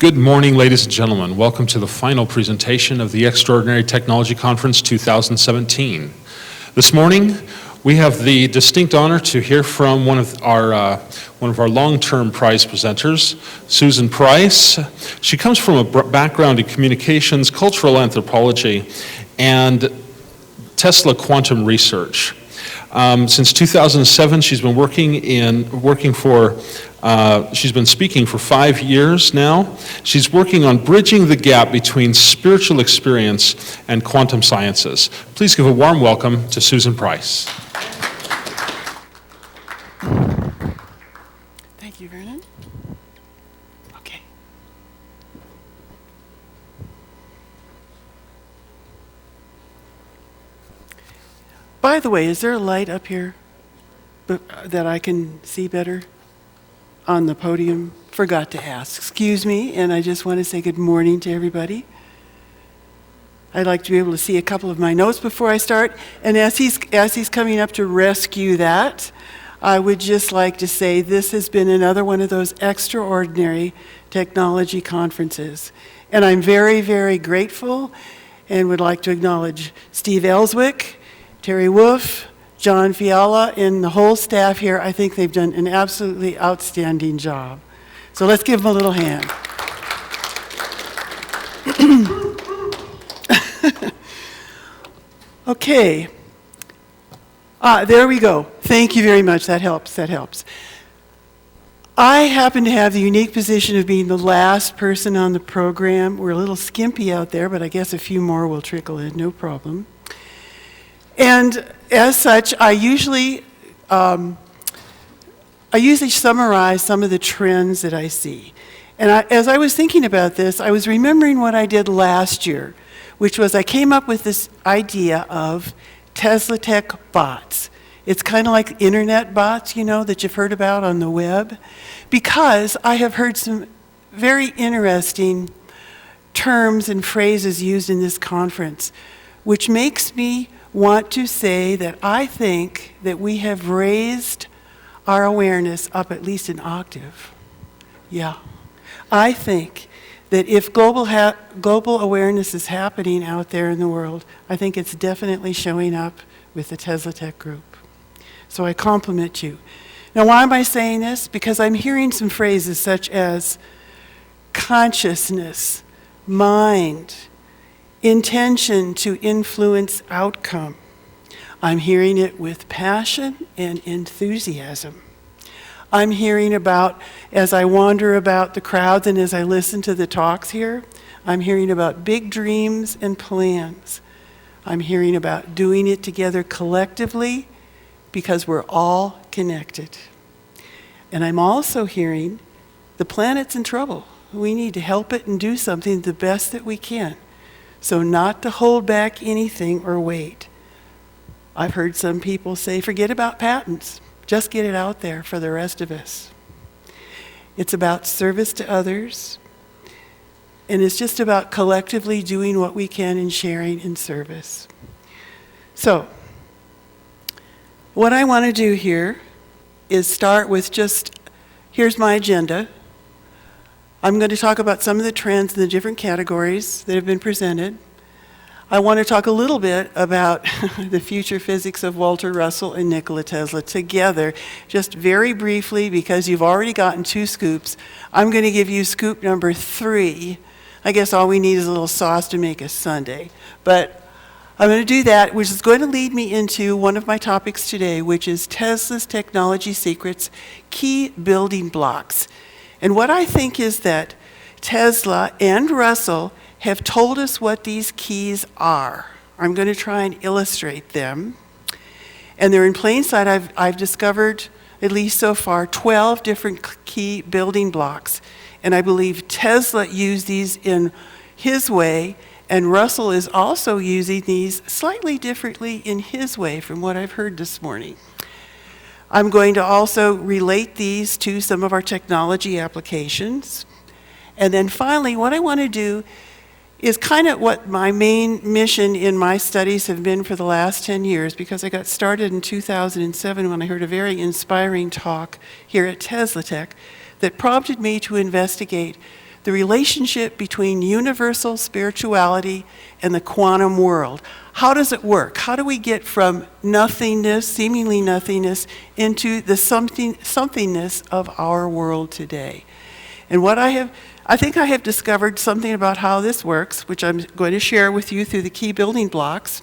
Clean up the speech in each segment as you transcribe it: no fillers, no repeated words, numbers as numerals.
Good morning, ladies and gentlemen. Welcome to the final presentation of the Extraordinary Technology Conference 2017. This morning, we have the distinct honor to hear from one of our long-term prize presenters, Susan Price. She comes from a background in communications, cultural anthropology, and Tesla quantum research. Since 2007, she's been she's been speaking for 5 years now. She's working on bridging the gap between spiritual experience and quantum sciences. Please give a warm welcome to Susan Price. Thank you, Vernon. Okay. By the way, is there a light up here that I can see better on the podium? Forgot to ask. Excuse me, and I just want to say good morning to everybody. I'd like to be able to see a couple of my notes before I start, and as he's coming up to rescue that, I would just like to say this has been another one of those extraordinary technology conferences, and I'm very, very grateful and would like to acknowledge Steve Elswick, Terry Wolf, John Fiala, and the whole staff here. I think they've done an absolutely outstanding job. So let's give them a little hand. Okay. There we go. Thank you very much. That helps. I happen to have the unique position of being the last person on the program. We're a little skimpy out there, but I guess a few more will trickle in, no problem. And as such, I usually summarize some of the trends that I see. And as I was thinking about this, I was remembering what I did last year, which was I came up with this idea of TeslaTech bots. It's kind of like internet bots, that you've heard about on the web, because I have heard some very interesting terms and phrases used in this conference, which makes me want to say that I think that we have raised our awareness up at least an octave. Yeah. I think that if global awareness is happening out there in the world, I think it's definitely showing up with the TeslaTech group. So I compliment you. Now, why am I saying this? Because I'm hearing some phrases such as consciousness, mind, intention to influence outcome. I'm hearing it with passion and enthusiasm. I'm hearing about, as I wander about the crowds and as I listen to the talks here, I'm hearing about big dreams and plans. I'm hearing about doing it together collectively because we're all connected. And I'm also hearing the planet's in trouble. We need to help it and do something the best that we can. So not to hold back anything or wait. I've heard some people say, forget about patents. Just get it out there for the rest of us. It's about service to others. And it's just about collectively doing what we can and sharing in service. So, what I want to do here is start with here's my agenda. I'm going to talk about some of the trends in the different categories that have been presented. I want to talk a little bit about the future physics of Walter Russell and Nikola Tesla together, just very briefly, because you've already gotten 2 scoops. I'm going to give you scoop number 3. I guess all we need is a little sauce to make a sundae. But I'm going to do that, which is going to lead me into one of my topics today, which is Tesla's technology secrets, key building blocks. And what I think is that Tesla and Russell have told us what these keys are. I'm going to try and illustrate them. And they're in plain sight. I've discovered, at least so far, 12 different key building blocks. And I believe Tesla used these in his way, and Russell is also using these slightly differently in his way from what I've heard this morning. I'm going to also relate these to some of our technology applications. And then finally, what I want to do is kind of what my main mission in my studies have been for the last 10 years, because I got started in 2007 when I heard a very inspiring talk here at TeslaTech that prompted me to investigate the relationship between universal spirituality and the quantum world. How does it work? How do we get from nothingness, seemingly nothingness, into the somethingness of our world today? And I think I have discovered something about how this works, which I'm going to share with you through the key building blocks.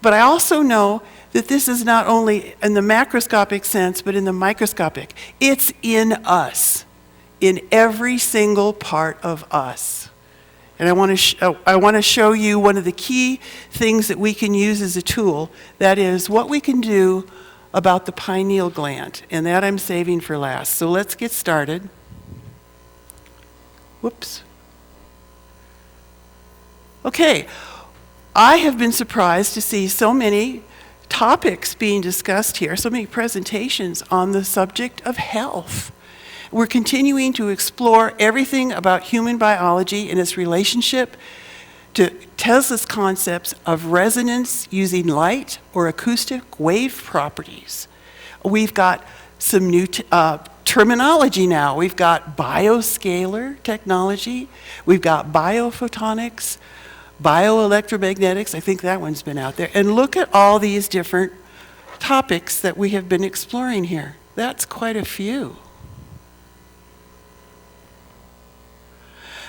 But I also know that this is not only in the macroscopic sense, but in the microscopic. It's in us, in every single part of us. And I want to show you one of the key things that we can use as a tool, that is what we can do about the pineal gland, and that I'm saving for last. So let's get started. Whoops. Okay, I have been surprised to see so many topics being discussed here, so many presentations on the subject of health. We're continuing to explore everything about human biology and its relationship to Tesla's concepts of resonance using light or acoustic wave properties. We've got some new terminology now. We've got bioscalar technology. We've got biophotonics, bioelectromagnetics. I think that one's been out there. And look at all these different topics that we have been exploring here. That's quite a few.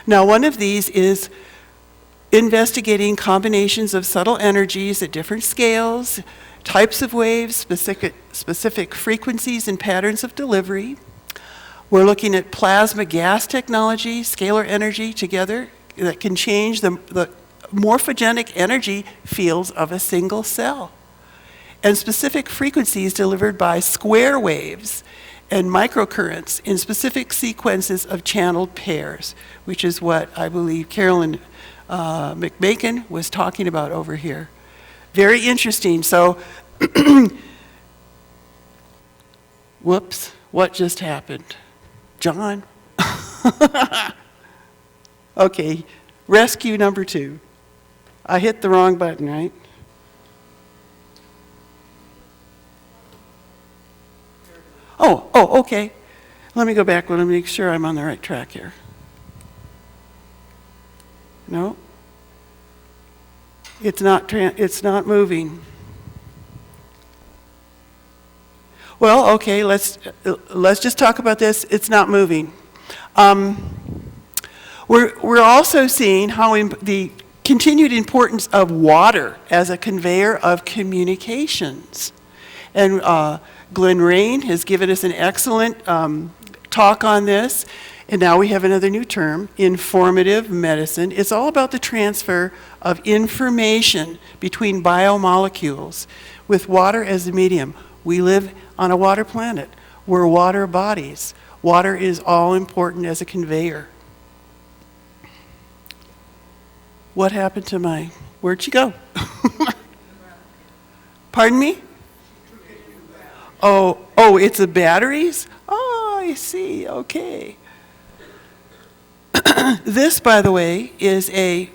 Now, one of these is investigating combinations of subtle energies at different scales, types of waves, specific frequencies and patterns of delivery. We're looking at plasma gas technology, scalar energy together that can change the morphogenic energy fields of a single cell, and specific frequencies delivered by square waves and microcurrents in specific sequences of channeled pairs, which is what I believe Carolyn McMakin was talking about over here. Very interesting. So, whoops, what just happened? John? Okay, rescue number 2. I hit the wrong button, right? Oh, okay. Let me go back. Let me make sure I'm on the right track here. No. It's not moving. Well, okay, let's just talk about this. It's not moving. We're also seeing how the continued importance of water as a conveyor of communications. And Glenn Rain has given us an excellent talk on this. And now we have another new term, informative medicine. It's all about the transfer of information between biomolecules with water as the medium. We live on a water planet. We're water bodies. Water is all important as a conveyor. What happened to where'd she go? Pardon me? Oh, it's the batteries? Oh, I see, okay. This, by the way, is a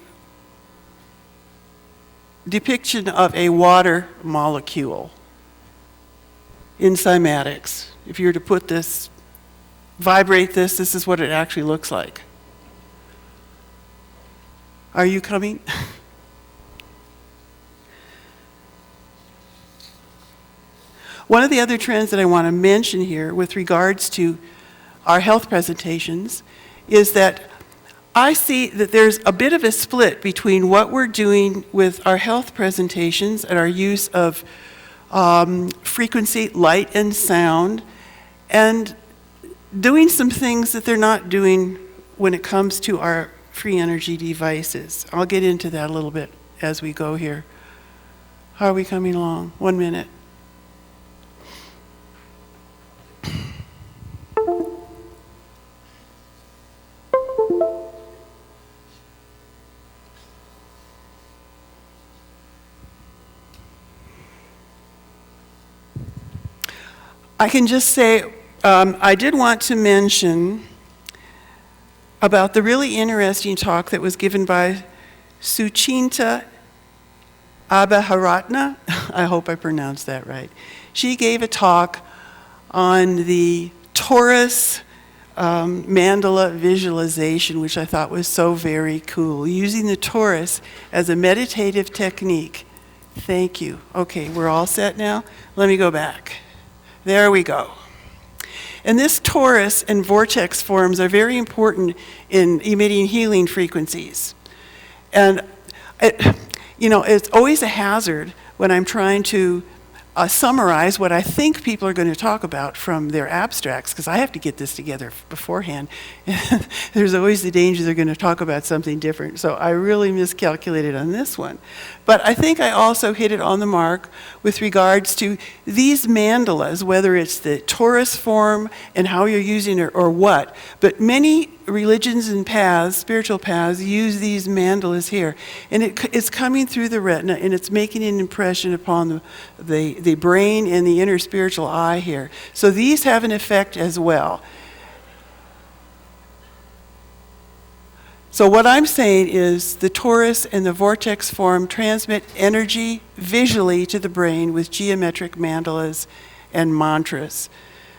depiction of a water molecule in cymatics. If you were to vibrate this is what it actually looks like. Are you coming? One of the other trends that I want to mention here with regards to our health presentations is that I see that there's a bit of a split between what we're doing with our health presentations and our use of frequency, light, and sound, and doing some things that they're not doing when it comes to our free energy devices. I'll get into that a little bit as we go here. How are we coming along? 1 minute. I can just say, I did want to mention about the really interesting talk that was given by Suchinta Abharatna. I hope I pronounced that right. She gave a talk on the torus mandala visualization, which I thought was so very cool, using the torus as a meditative technique. Thank you. Okay, we're all set now? Let me go back. There we go. And this torus and vortex forms are very important in emitting healing frequencies. And, it's always a hazard when I'm trying to summarize what I think people are going to talk about from their abstracts, because I have to get this together beforehand. There's always the danger they're going to talk about something different. So I really miscalculated on this one. But I think I also hit it on the mark with regards to these mandalas, whether it's the torus form and how you're using it or what. But many religions and paths, spiritual paths, use these mandalas here. And it's coming through the retina, and it's making an impression upon the brain and the inner spiritual eye here. So these have an effect as well. So what I'm saying is the torus and the vortex form transmit energy visually to the brain with geometric mandalas and mantras.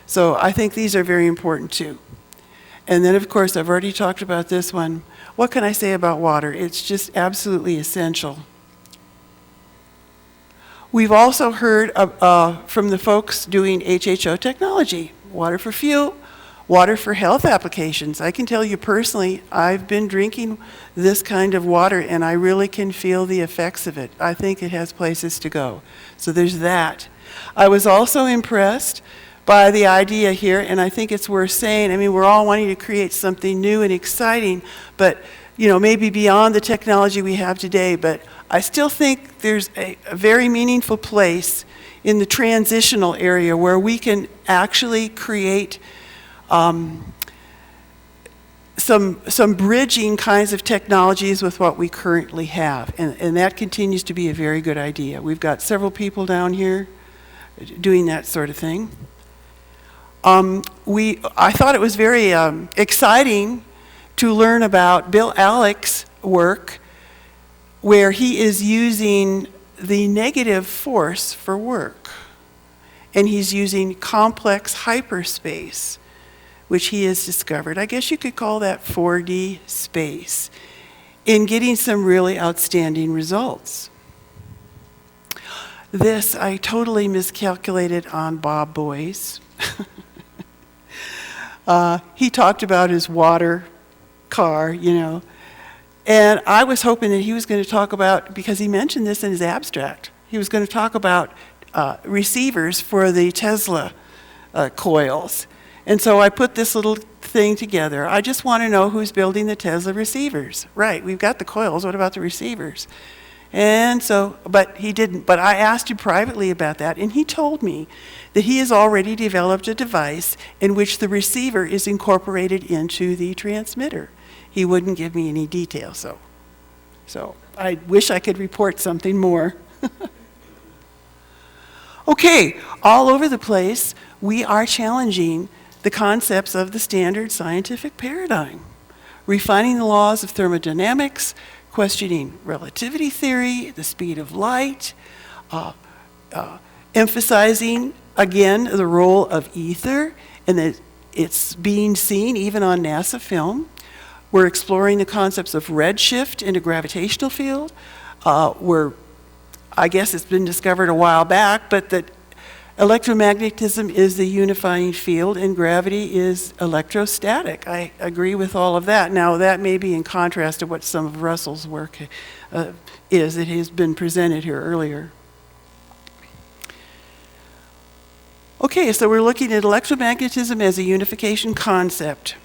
So I think these are very important too. And then, of course, I've already talked about this one. What can I say about water? It's just absolutely essential. We've also heard from the folks doing HHO technology, water for fuel, water for health applications. I can tell you personally, I've been drinking this kind of water and I really can feel the effects of it. I think it has places to go. So there's that. I was also impressed by the idea here, and I think it's worth saying, we're all wanting to create something new and exciting, but maybe beyond the technology we have today, but I still think there's a very meaningful place in the transitional area where we can actually create some bridging kinds of technologies with what we currently have, and that continues to be a very good idea. We've got several people down here doing that sort of thing. I thought it was very exciting to learn about Bill Alec's work, where he is using the negative force for work, and he's using complex hyperspace, which he has discovered. I guess you could call that 4D space, in getting some really outstanding results. This I totally miscalculated on Bob Boyce. He talked about his water car, and I was hoping that he was going to talk about, because he mentioned this in his abstract, he was going to talk about receivers for the Tesla coils. And so I put this little thing together. I just want to know who's building the Tesla receivers. Right, we've got the coils, what about the receivers? And so, but he didn't. But I asked him privately about that, and he told me that he has already developed a device in which the receiver is incorporated into the transmitter. He wouldn't give me any details, so I wish I could report something more. Okay, all over the place, we are challenging the concepts of the standard scientific paradigm, refining the laws of thermodynamics, questioning relativity theory, the speed of light, emphasizing, again, the role of ether, and that it's being seen even on NASA film. We're exploring the concepts of redshift in a gravitational field. I guess it's been discovered a while back, but that electromagnetism is the unifying field and gravity is electrostatic. I agree with all of that. Now, that may be in contrast to what some of Russell's work is that has been presented here earlier. Okay, so we're looking at electromagnetism as a unification concept.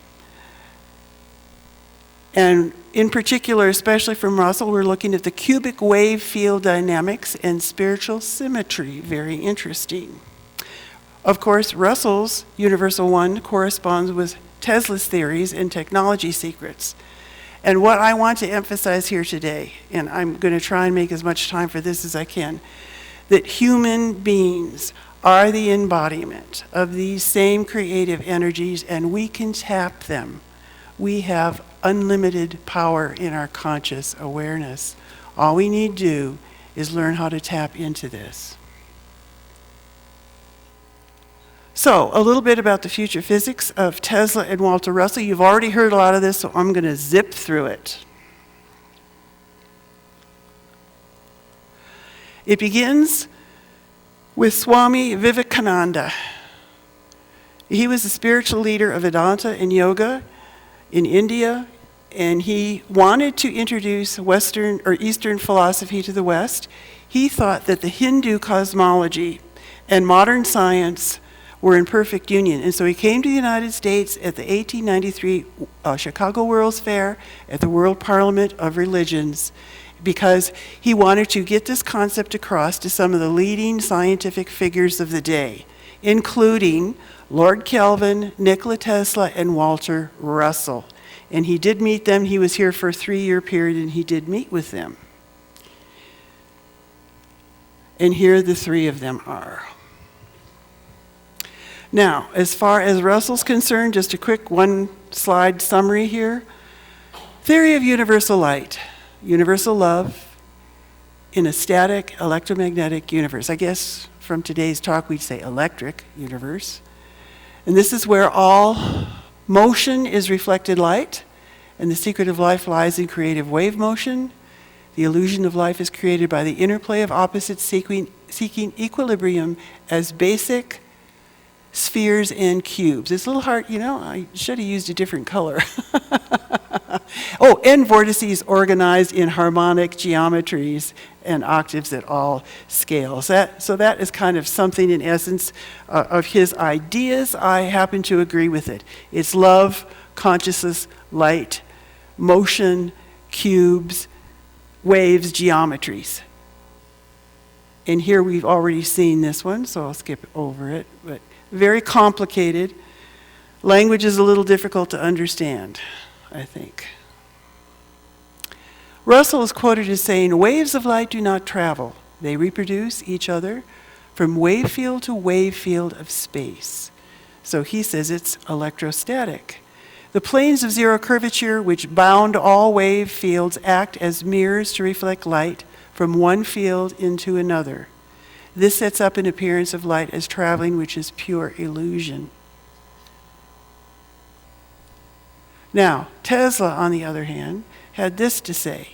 And in particular, especially from Russell, we're looking at the cubic wave field dynamics and spiritual symmetry. Very interesting. Of course, Russell's universal one corresponds with Tesla's theories and technology secrets. And what I want to emphasize here today, and I'm going to try and make as much time for this as I can, that human beings are the embodiment of these same creative energies, and we can tap them. We have unlimited power in our conscious awareness. All we need to do is learn how to tap into this. So, a little bit about the future physics of Tesla and Walter Russell. You've already heard a lot of this, so I'm going to zip through it. It begins with Swami Vivekananda. He was the spiritual leader of Vedanta and yoga in India, and he wanted to introduce Western or Eastern philosophy to the West. He thought that the Hindu cosmology and modern science were in perfect union. And so he came to the United States at the 1893 Chicago World's Fair at the World Parliament of Religions because he wanted to get this concept across to some of the leading scientific figures of the day, including Lord Kelvin, Nikola Tesla, and Walter Russell. And he did meet them. He was here for a 3-year period, and he did meet with them. And here the three of them are. Now, as far as Russell's concerned, just a quick one-slide summary here. Theory of universal light, universal love in a static electromagnetic universe. I guess from today's talk we'd say electric universe. And this is where all motion is reflected light, and the secret of life lies in creative wave motion. The illusion of life is created by the interplay of opposites seeking equilibrium as basic spheres and cubes. It's a little hard, I should have used a different color. Oh, and vortices organized in harmonic geometries and octaves at all scales. So that is kind of something in essence of his ideas. I happen to agree with it. It's love, consciousness, light, motion, cubes, waves, geometries. And here we've already seen this one, so I'll skip over it. But very complicated. Language is a little difficult to understand, I think. Russell is quoted as saying, waves of light do not travel. They reproduce each other from wave field to wave field of space. So he says it's electrostatic. The planes of zero curvature, which bound all wave fields, act as mirrors to reflect light from one field into another. This sets up an appearance of light as traveling, which is pure illusion. Now, Tesla, on the other hand, had this to say.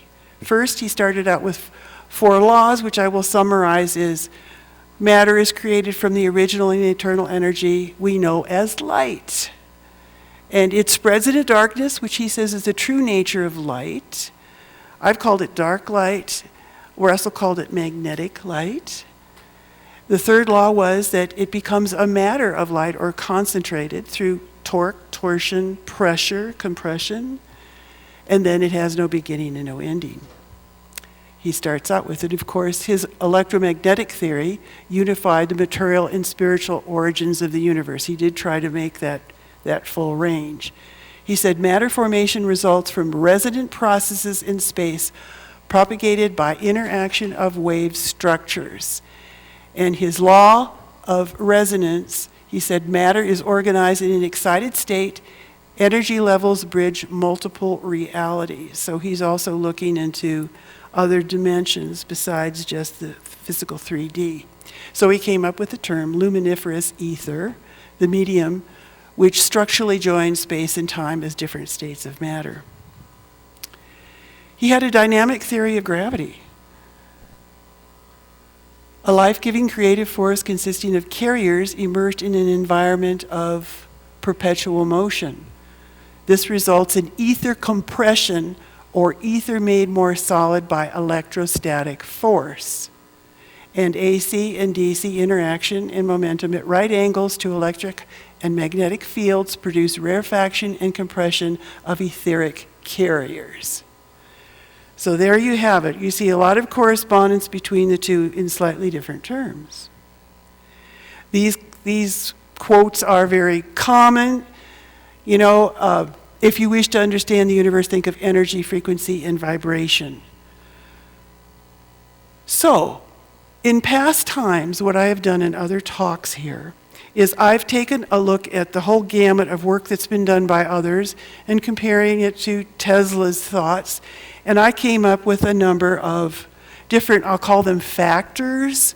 First, he started out with 4 laws, which I will summarize as matter is created from the original and eternal energy we know as light. And it spreads into darkness, which he says is the true nature of light. I've called it dark light. Russell called it magnetic light. The third law was that it becomes a matter of light or concentrated through torque, torsion, pressure, compression, and then it has no beginning and no ending. He starts out with it. Of course, his electromagnetic theory unified the material and spiritual origins of the universe. He did try to make that full range. He said matter formation results from resonant processes in space propagated by interaction of wave structures. And his law of resonance, he said matter is organized in an excited state. Energy levels bridge multiple realities. So he's also looking into other dimensions besides just the physical 3D. So he came up with the term luminiferous ether, the medium which structurally joins space and time as different states of matter. He had a dynamic theory of gravity, a life-giving creative force consisting of carriers immersed in an environment of perpetual motion. This results in ether compression or ether made more solid by electrostatic force. And AC and DC interaction and momentum at right angles to electric and magnetic fields produce rarefaction and compression of etheric carriers. So there you have it. You see a lot of correspondence between the two in slightly different terms. These quotes are very common. If you wish to understand the universe, think of energy, frequency, and vibration. So, in past times, what I have done in other talks here is I've taken a look at the whole gamut of work that's been done by others and comparing it to Tesla's thoughts. And I came up with a number of different, I'll call them factors,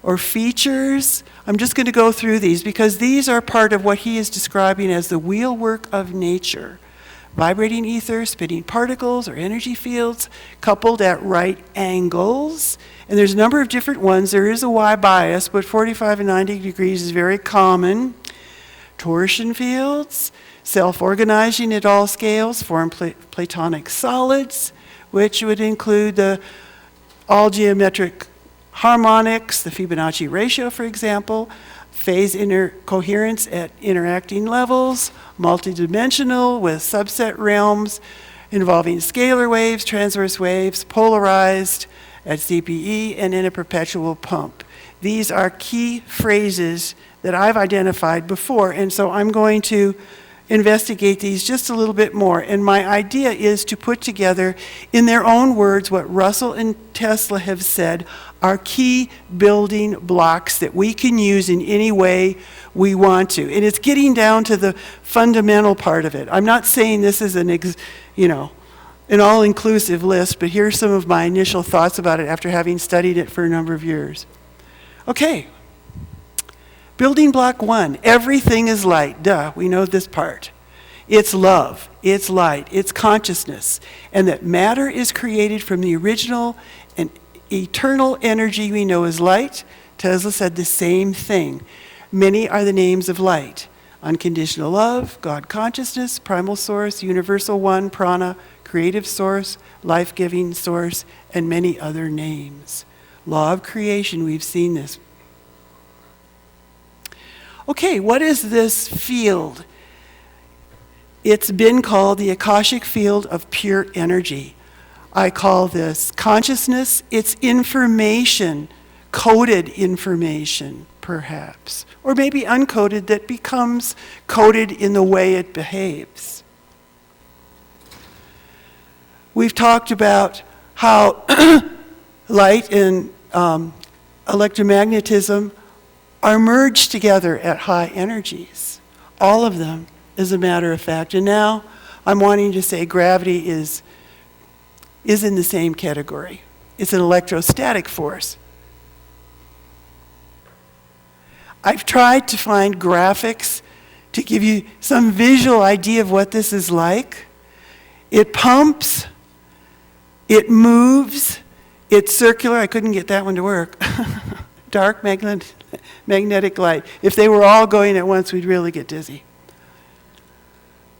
or features. I'm just going to go through these because these are part of what he is describing as the wheelwork of nature. Vibrating ether, spinning particles or energy fields coupled at right angles. And there's a number of different ones. There is a Y bias, but 45 and 90 degrees is very common. Torsion fields, self-organizing at all scales, form Platonic solids, which would include all geometric harmonics, the Fibonacci ratio, for example, phase coherence at interacting levels, multidimensional with subset realms involving scalar waves, transverse waves, polarized at CPE, and in a perpetual pump. These are key phrases that I've identified before, and so I'm going to investigate these just a little bit more. And my idea is to put together, in their own words, what Russell and Tesla have said are key building blocks that we can use in any way we want to. And it's getting down to the fundamental part of it. I'm not saying this is an all-inclusive list, but here's some of my initial thoughts about it after having studied it for a number of years. Okay. Building block 1, everything is light. Duh, we know this part. It's love, it's light, it's consciousness, and that matter is created from the original and eternal energy we know as light. Tesla said the same thing. Many are the names of light. Unconditional love, God consciousness, primal source, universal one, prana, creative source, life-giving source, and many other names. Law of creation, we've seen this. Okay, what is this field? It's been called the Akashic field of pure energy. I call this consciousness. It's information, coded information, perhaps, or maybe uncoded that becomes coded in the way it behaves. We've talked about how light and electromagnetism are merged together at high energies. All of them, as a matter of fact. And now I'm wanting to say gravity is in the same category. It's an electrostatic force. I've tried to find graphics to give you some visual idea of what this is like. It pumps, it moves, it's circular. I couldn't get that one to work. Dark magnetic light. If they were all going at once, we'd really get dizzy.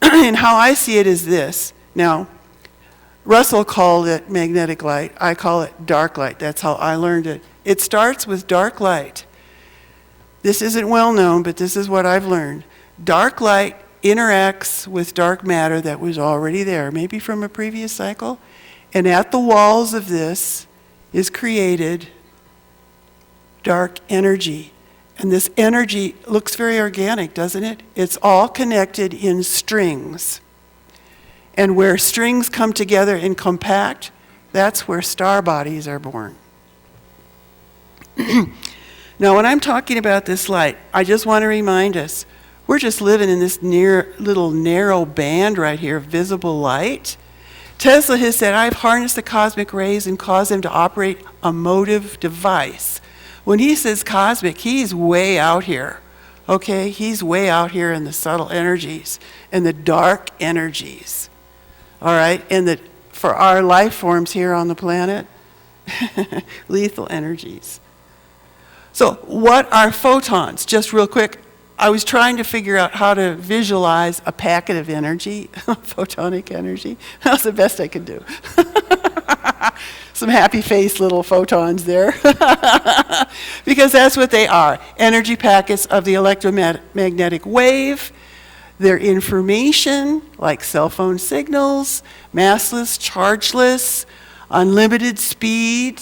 And how I see it is this. Now, Russell called it magnetic light. I call it dark light. That's how I learned it. It starts with dark light. This isn't well known, but this is what I've learned. Dark light interacts with dark matter that was already there, maybe from a previous cycle. And at the walls of this is created dark energy. And this energy looks very organic, doesn't it? It's all connected in strings. And where strings come together and compact, that's where star bodies are born. Now, when I'm talking about this light, I just want to remind us, we're just living in this little narrow band right here of visible light. Tesla has said, I've harnessed the cosmic rays and caused them to operate a motive device. When he says cosmic, he's way out here, okay? He's way out here in the subtle energies and the dark energies, all right? And for our life forms here on the planet, lethal energies. So what are photons? Just real quick, I was trying to figure out how to visualize a packet of energy, photonic energy. That was the best I could do. Some happy face little photons there. Because that's what they are, energy packets of the electromagnetic wave. They're information, like cell phone signals, massless, chargeless, unlimited speed.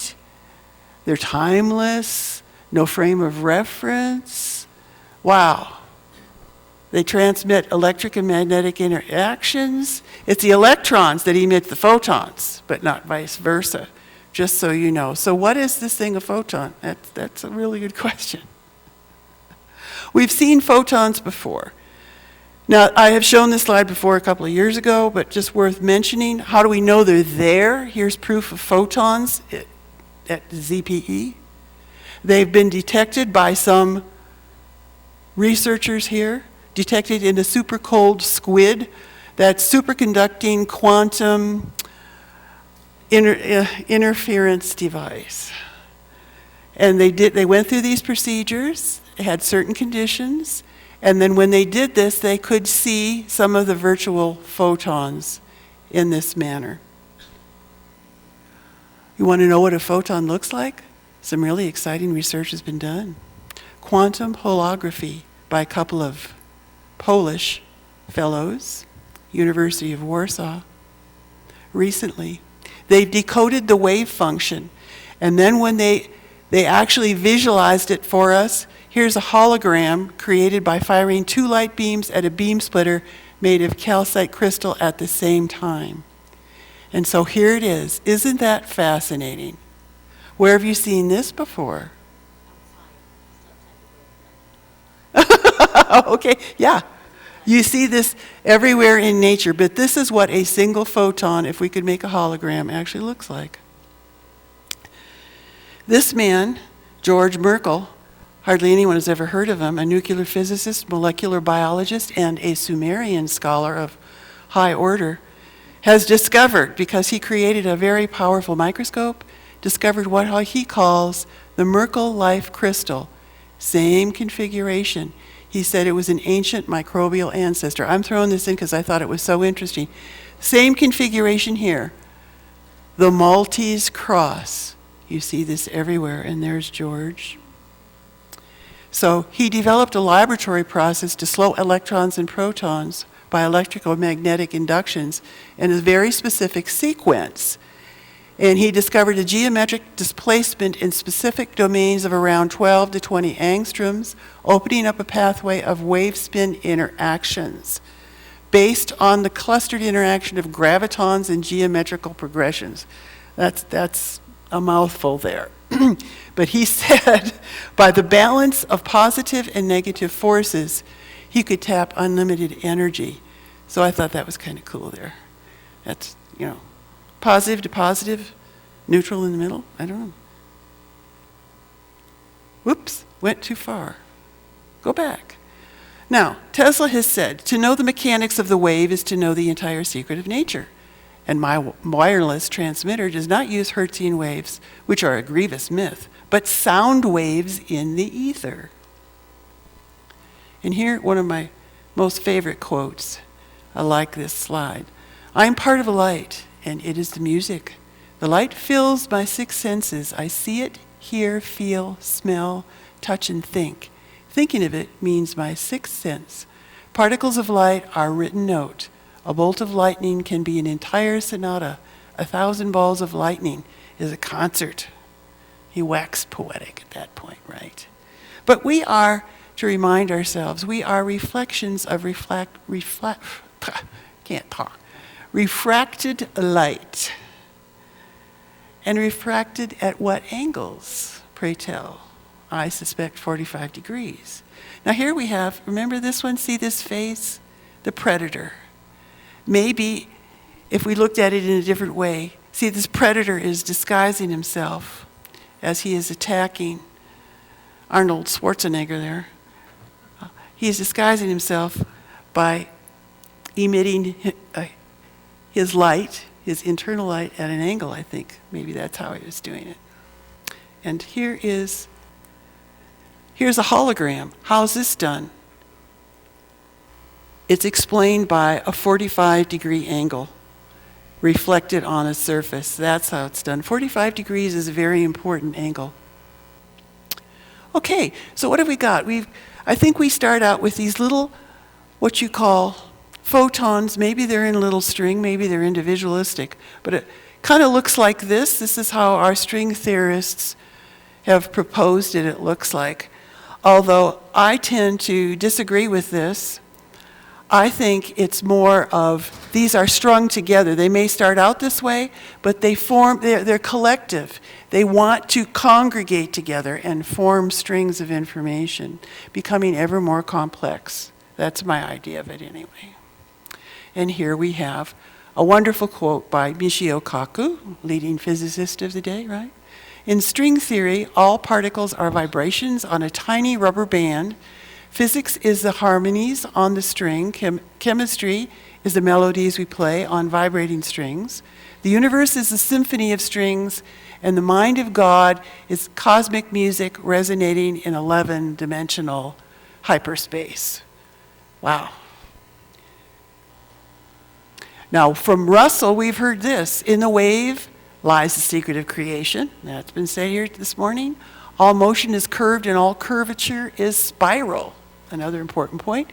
They're timeless, no frame of reference. Wow. They transmit electric and magnetic interactions. It's the electrons that emit the photons, but not vice versa, just so you know. So what is this thing, a photon? That's a really good question. We've seen photons before. Now, I have shown this slide before a couple of years ago, but just worth mentioning. How do we know they're there? Here's proof of photons at ZPE. They've been detected by some researchers here, detected in a super cold squid, that superconducting quantum interference device. And they went through these procedures, had certain conditions, and then when they did this, they could see some of the virtual photons in this manner. You want to know what a photon looks like? Some really exciting research has been done. Quantum holography by a couple of Polish fellows, University of Warsaw, recently. They decoded the wave function, and then when they actually visualized it for us, here's a hologram created by firing 2 light beams at a beam splitter made of calcite crystal at the same time. And so here it is. Isn't that fascinating? Where have you seen this before? Okay, yeah. You see this everywhere in nature, but this is what a single photon, if we could make a hologram, actually looks like. This man, George Merkel, hardly anyone has ever heard of him, a nuclear physicist, molecular biologist, and a Sumerian scholar of high order, has discovered, because he created a very powerful microscope, discovered what he calls the Merkel life crystal. Same configuration. He said it was an ancient microbial ancestor. I'm throwing this in because I thought it was so interesting. Same configuration here. The Maltese cross. You see this everywhere, and there's George. So he developed a laboratory process to slow electrons and protons by electromagnetic inductions in a very specific sequence. And he discovered a geometric displacement in specific domains of around 12 to 20 angstroms, opening up a pathway of wave spin interactions based on the clustered interaction of gravitons and geometrical progressions. That's a mouthful there. But he said by the balance of positive and negative forces, he could tap unlimited energy. So I thought that was kind of cool there. That's, positive to positive, neutral in the middle. I don't know. Whoops, went too far. Go back. Now, Tesla has said, to know the mechanics of the wave is to know the entire secret of nature. And my wireless transmitter does not use Hertzian waves, which are a grievous myth, but sound waves in the ether. And here, one of my most favorite quotes. I like this slide. I am part of a light, and it is the music. The light fills my 6 senses. I see it, hear, feel, smell, touch, and think. Thinking of it means my 6th sense. Particles of light are written note. A bolt of lightning can be an entire sonata. 1,000 balls of lightning is a concert. He waxed poetic at that point, right? But we are, to remind ourselves, we are reflections of refracted light. And refracted at what angles, pray tell? I suspect 45 degrees. Now here we have, remember this one, see this face? The predator. Maybe if we looked at it in a different way, see this predator is disguising himself as he is attacking Arnold Schwarzenegger there. He is disguising himself by emitting his light, his internal light at an angle, I think. Maybe that's how he was doing it. And here's a hologram. How's this done? It's explained by a 45-degree angle reflected on a surface. That's how it's done. 45 degrees is a very important angle. Okay, so what have we got? I think we start out with these little, what you call photons. Maybe they're in a little string, maybe they're individualistic, but it kind of looks like this. This is how our string theorists have proposed it looks like. Although I tend to disagree with this. I think it's more of, these are strung together. They may start out this way, but they're collective. They want to congregate together and form strings of information, becoming ever more complex. That's my idea of it anyway. And here we have a wonderful quote by Michio Kaku, leading physicist of the day, right? In string theory, all particles are vibrations on a tiny rubber band. Physics is the harmonies on the string. Chemistry is the melodies we play on vibrating strings. The universe is a symphony of strings, and the mind of God is cosmic music resonating in 11-dimensional hyperspace. Wow. Now, from Russell, we've heard this. In the wave lies the secret of creation. That's been said here this morning. All motion is curved and all curvature is spiral. Another important point.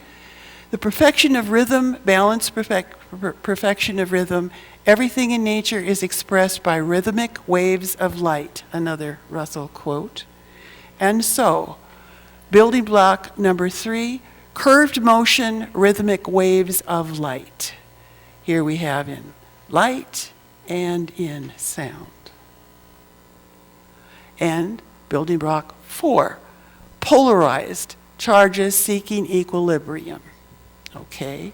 The perfection of rhythm, balance, perfection of rhythm, everything in nature is expressed by rhythmic waves of light. Another Russell quote. And so, building block number 3, curved motion, rhythmic waves of light. Here we have in light and in sound. And building block 4, polarized charges seeking equilibrium. Okay.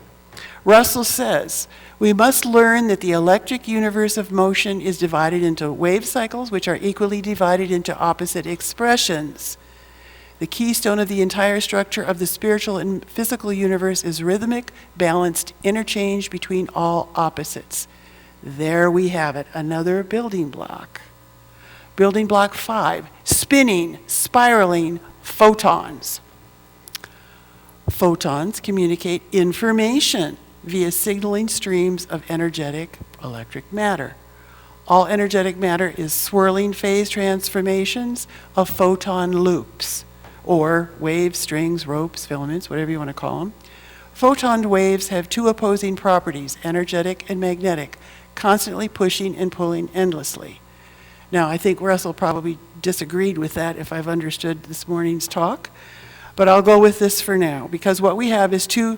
Russell says, we must learn that the electric universe of motion is divided into wave cycles, which are equally divided into opposite expressions. The keystone of the entire structure of the spiritual and physical universe is rhythmic, balanced interchange between all opposites. There we have it, another building block. Building block 5, spinning, spiraling photons. Photons communicate information via signaling streams of energetic electric matter. All energetic matter is swirling phase transformations of photon loops, or waves, strings, ropes, filaments, whatever you want to call them. Photon waves have 2 opposing properties, energetic and magnetic, constantly pushing and pulling endlessly. Now, I think Russell probably disagreed with that if I've understood this morning's talk, but I'll go with this for now, because what we have is two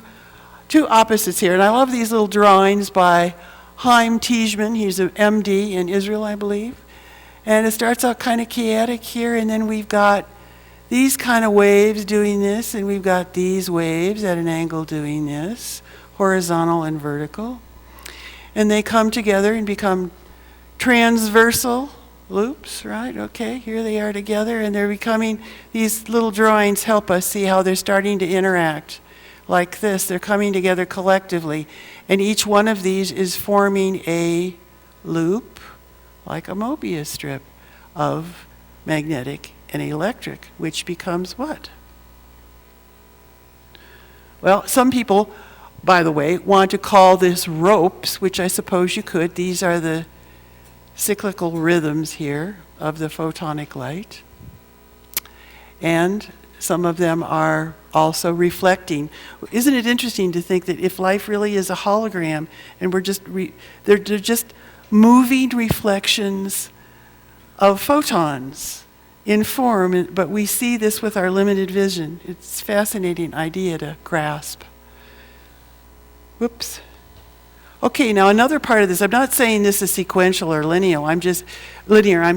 opposites here. And I love these little drawings by Chaim Tijman. He's an MD in Israel, I believe. And it starts out kind of chaotic here, and then we've got these kind of waves doing this, and we've got these waves at an angle doing this, horizontal and vertical. And they come together and become transversal loops, right? Okay, here they are together, and they're becoming, these little drawings help us see how they're starting to interact like this. They're coming together collectively, and each one of these is forming a loop, like a Mobius strip, of magnetic and electric, which becomes what? Well, some people, by the way, want to call this ropes, which I suppose you could. These are the cyclical rhythms here of the photonic light. And some of them are also reflecting. Isn't it interesting to think that if life really is a hologram and we're just, they're just moving reflections of photons in form, but we see this with our limited vision. It's a fascinating idea to grasp. Whoops. Okay, now another part of this, I'm not saying this is sequential or linear, I'm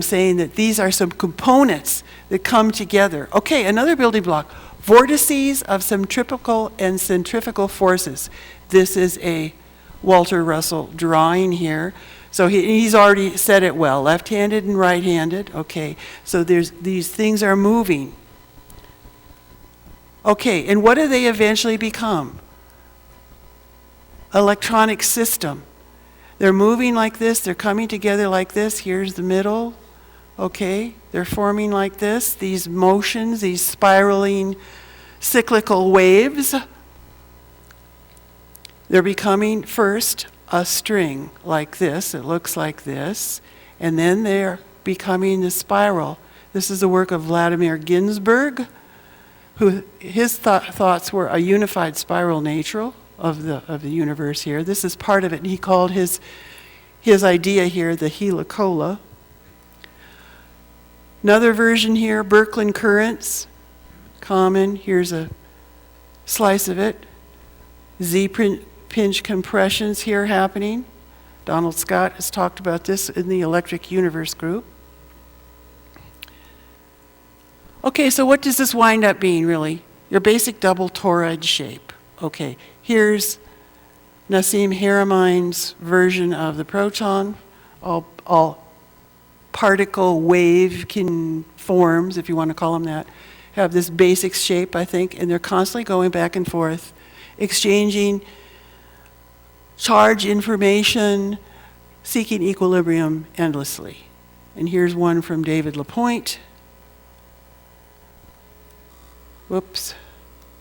saying that these are some components that come together. Okay, another building block, vortices of centrifugal and centrifugal forces. This is a Walter Russell drawing here. So he's already said it well, left-handed and right-handed. Okay, so these things are moving. Okay, and what do they eventually become? Electronic system. They're moving like this, they're coming together like this. Here's the middle. Okay, they're forming like this. These motions, these spiraling cyclical waves. They're becoming first a string like this. It looks like this. And then they're becoming the spiral. This is the work of Vladimir Ginsburg, who his thoughts were a unified spiral nature of the universe here. This is part of it, and he called his idea here the helicola. Another version here, Birkeland currents, common. Here's a slice of it. Z-pinch compressions here happening. Donald Scott has talked about this in the Electric Universe group. Okay, so what does this wind up being, really? Your basic double toroid shape. Okay, here's Nassim Haramine's version of the proton, all particle wave forms, if you want to call them that, have this basic shape, I think, and they're constantly going back and forth, exchanging charge information, seeking equilibrium endlessly. And here's one from David Lapointe. Whoops,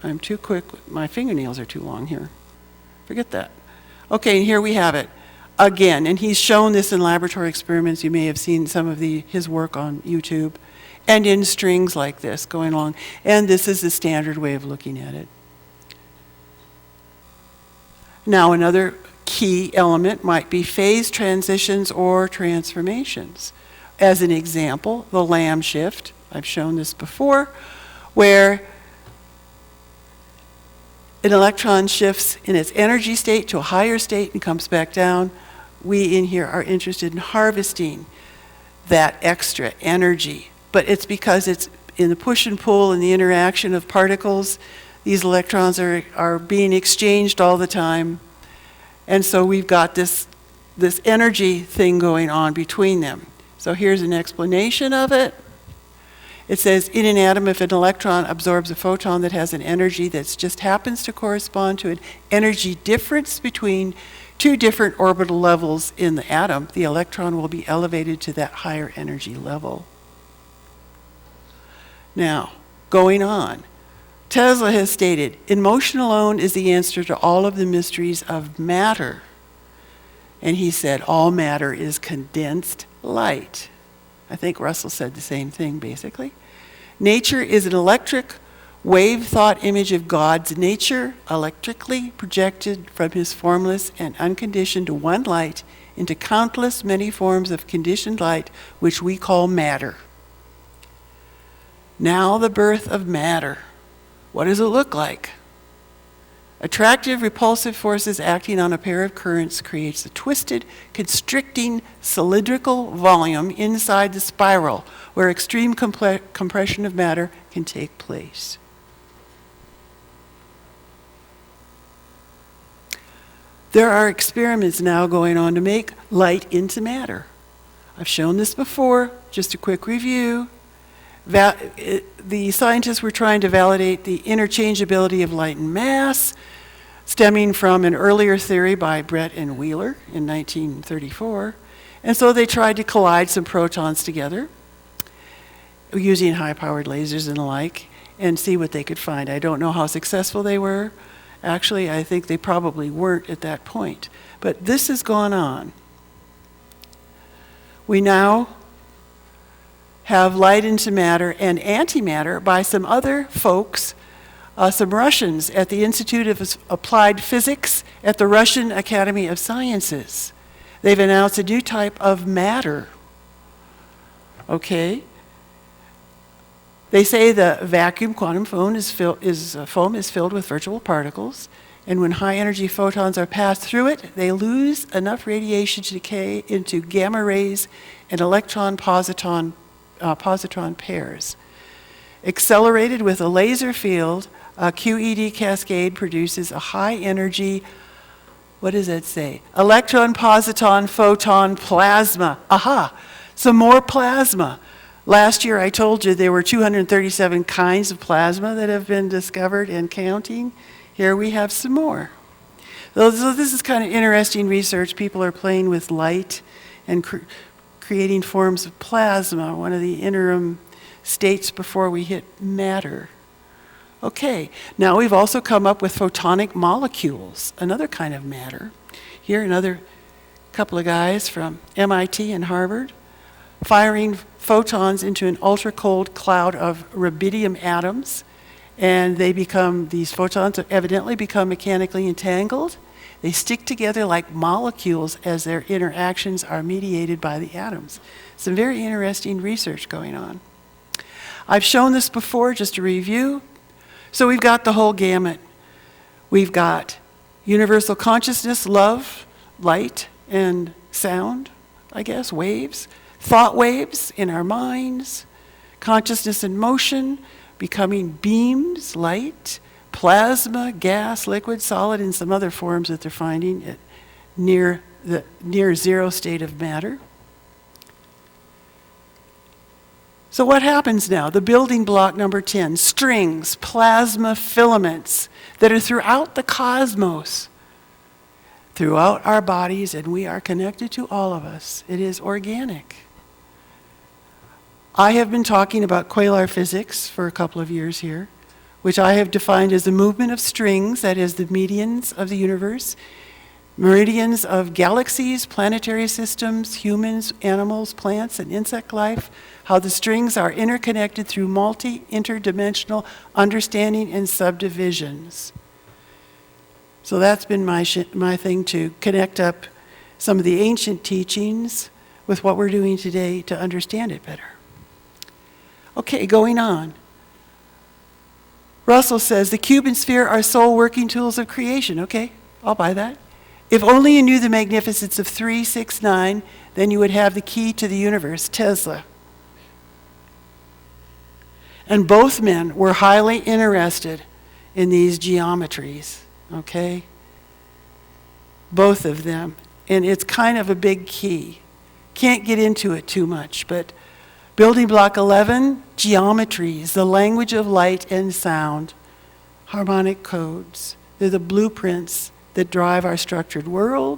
I'm too quick. My fingernails are too long here. Forget that. Okay, and here we have it again. And he's shown this in laboratory experiments. You may have seen some of his work on YouTube. And in strings like this going along. And this is the standard way of looking at it. Now, another key element might be phase transitions or transformations. As an example, the Lamb shift. I've shown this before, where an electron shifts in its energy state to a higher state and comes back down. We in here are interested in harvesting that extra energy. But it's because it's in the push and pull and the interaction of particles. These electrons are being exchanged all the time. And so we've got this energy thing going on between them. So here's an explanation of it. It says, in an atom, if an electron absorbs a photon that has an energy that just happens to correspond to an energy difference between two different orbital levels in the atom, the electron will be elevated to that higher energy level. Now, going on, Tesla has stated, in motion alone is the answer to all of the mysteries of matter. And he said, all matter is condensed light. I think Russell said the same thing, basically. Nature is an electric wave thought image of God's nature, electrically projected from his formless and unconditioned one light into countless many forms of conditioned light, which we call matter. Now the birth of matter. What does it look like? Attractive, repulsive forces acting on a pair of currents creates a twisted, constricting, cylindrical volume inside the spiral where extreme compression of matter can take place. There are experiments now going on to make light into matter. I've shown this before, just a quick review. The scientists were trying to validate the interchangeability of light and mass, stemming from an earlier theory by Brett and Wheeler in 1934. And so they tried to collide some protons together using high-powered lasers and the like and see what they could find. I don't know how successful they were. Actually, I think they probably weren't at that point. But this has gone on. We now have light into matter and antimatter by some other folks, some Russians at the Institute of Applied Physics at the Russian Academy of Sciences. They've announced a new type of matter. Okay? They say the vacuum quantum foam is filled with virtual particles, and when high-energy photons are passed through it, they lose enough radiation to decay into gamma rays and electron-positron pairs. Accelerated with a laser field, a QED cascade produces a high-energy, what does that say? Electron-positron photon plasma. Aha! Some more plasma. Last year I told you there were 237 kinds of plasma that have been discovered and counting. Here we have some more. So this is kind of interesting research. People are playing with light and creating forms of plasma, one of the interim states before we hit matter. Okay, now we've also come up with photonic molecules, another kind of matter. Here another couple of guys from MIT and Harvard firing photons into an ultra-cold cloud of rubidium atoms, and these photons evidently become mechanically entangled. They stick together like molecules as their interactions are mediated by the atoms. Some very interesting research going on. I've shown this before, just to review. So we've got the whole gamut. We've got universal consciousness, love, light, and sound, I guess, waves. Thought waves in our minds, consciousness in motion, becoming beams, light, plasma, gas, liquid, solid, and some other forms that they're finding at near zero state of matter. So what happens now? The building block number 10, strings, plasma filaments that are throughout the cosmos, throughout our bodies, and we are connected to all of us. It is organic. I have been talking about qualar physics for a couple of years here, which I have defined as the movement of strings, that is the medians of the universe, meridians of galaxies, planetary systems, humans, animals, plants, and insect life, how the strings are interconnected through interdimensional understanding and subdivisions. So that's been my thing, to connect up some of the ancient teachings with what we're doing today to understand it better. Okay, going on. Russell says, the cube and sphere are sole working tools of creation. Okay, I'll buy that. If only you knew the magnificence of 3, 6, 9, then you would have the key to the universe, Tesla. And both men were highly interested in these geometries, okay? Both of them. And it's kind of a big key. Can't get into it too much, but building block 11, geometries, the language of light and sound, harmonic codes. They're the blueprints that drive our structured world.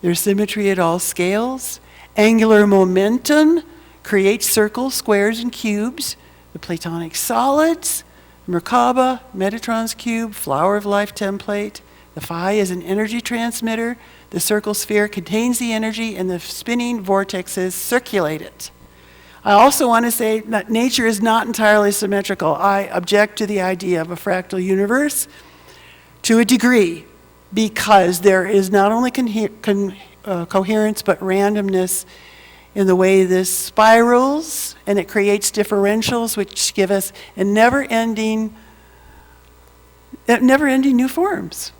There's symmetry at all scales. Angular momentum creates circles, squares, and cubes. The Platonic solids, Merkaba, Metatron's cube, flower of life template. The phi is an energy transmitter. The circle sphere contains the energy, and the spinning vortexes circulate it. I also want to say that nature is not entirely symmetrical. I object to the idea of a fractal universe to a degree, because there is not only coherence but randomness in the way this spirals, and it creates differentials which give us a never-ending new forms.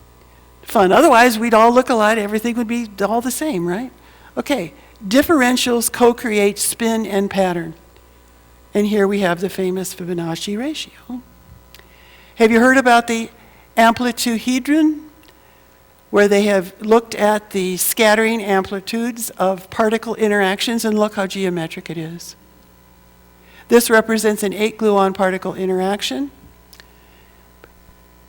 Fun. Otherwise, we'd all look alike. Everything would be all the same, right? Okay. Differentials co-create spin and pattern. And here we have the famous Fibonacci ratio. Have you heard about the amplituhedron, where they have looked at the scattering amplitudes of particle interactions, and look how geometric it is. This represents an 8-gluon particle interaction.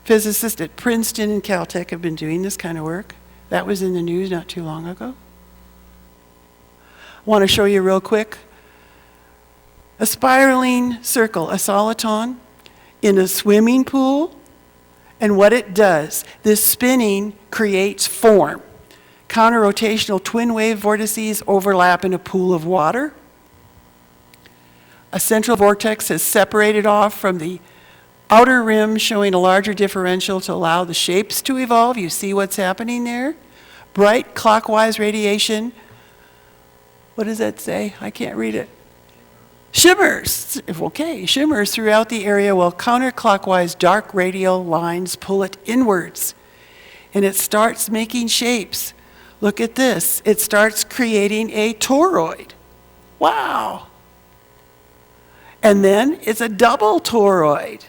Physicists at Princeton and Caltech have been doing this kind of work. That was in the news not too long ago. I want to show you real quick. A spiraling circle, a soliton, in a swimming pool. And what it does, this spinning creates form. Counter-rotational twin wave vortices overlap in a pool of water. A central vortex is separated off from the outer rim, showing a larger differential to allow the shapes to evolve. You see what's happening there? Bright clockwise radiation. What does that say? I can't read it. Shimmers, okay, shimmers throughout the area, while counterclockwise dark radial lines pull it inwards. And it starts making shapes. Look at this. It starts creating a toroid. Wow. And then it's a double toroid.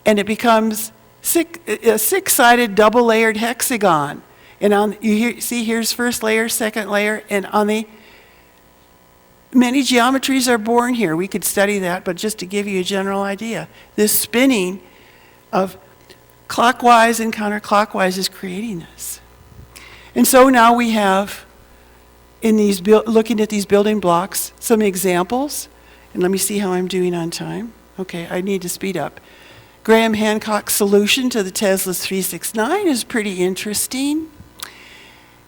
And it becomes a six-sided double-layered hexagon. And see, here's first layer, second layer, and on the many geometries are born here. We could study that, but just to give you a general idea, this spinning of clockwise and counterclockwise is creating this. And so now we have, in these looking at these building blocks, some examples. And let me see how I'm doing on time. Okay, I need to speed up. Graham Hancock's solution to the Tesla's 369 is pretty interesting.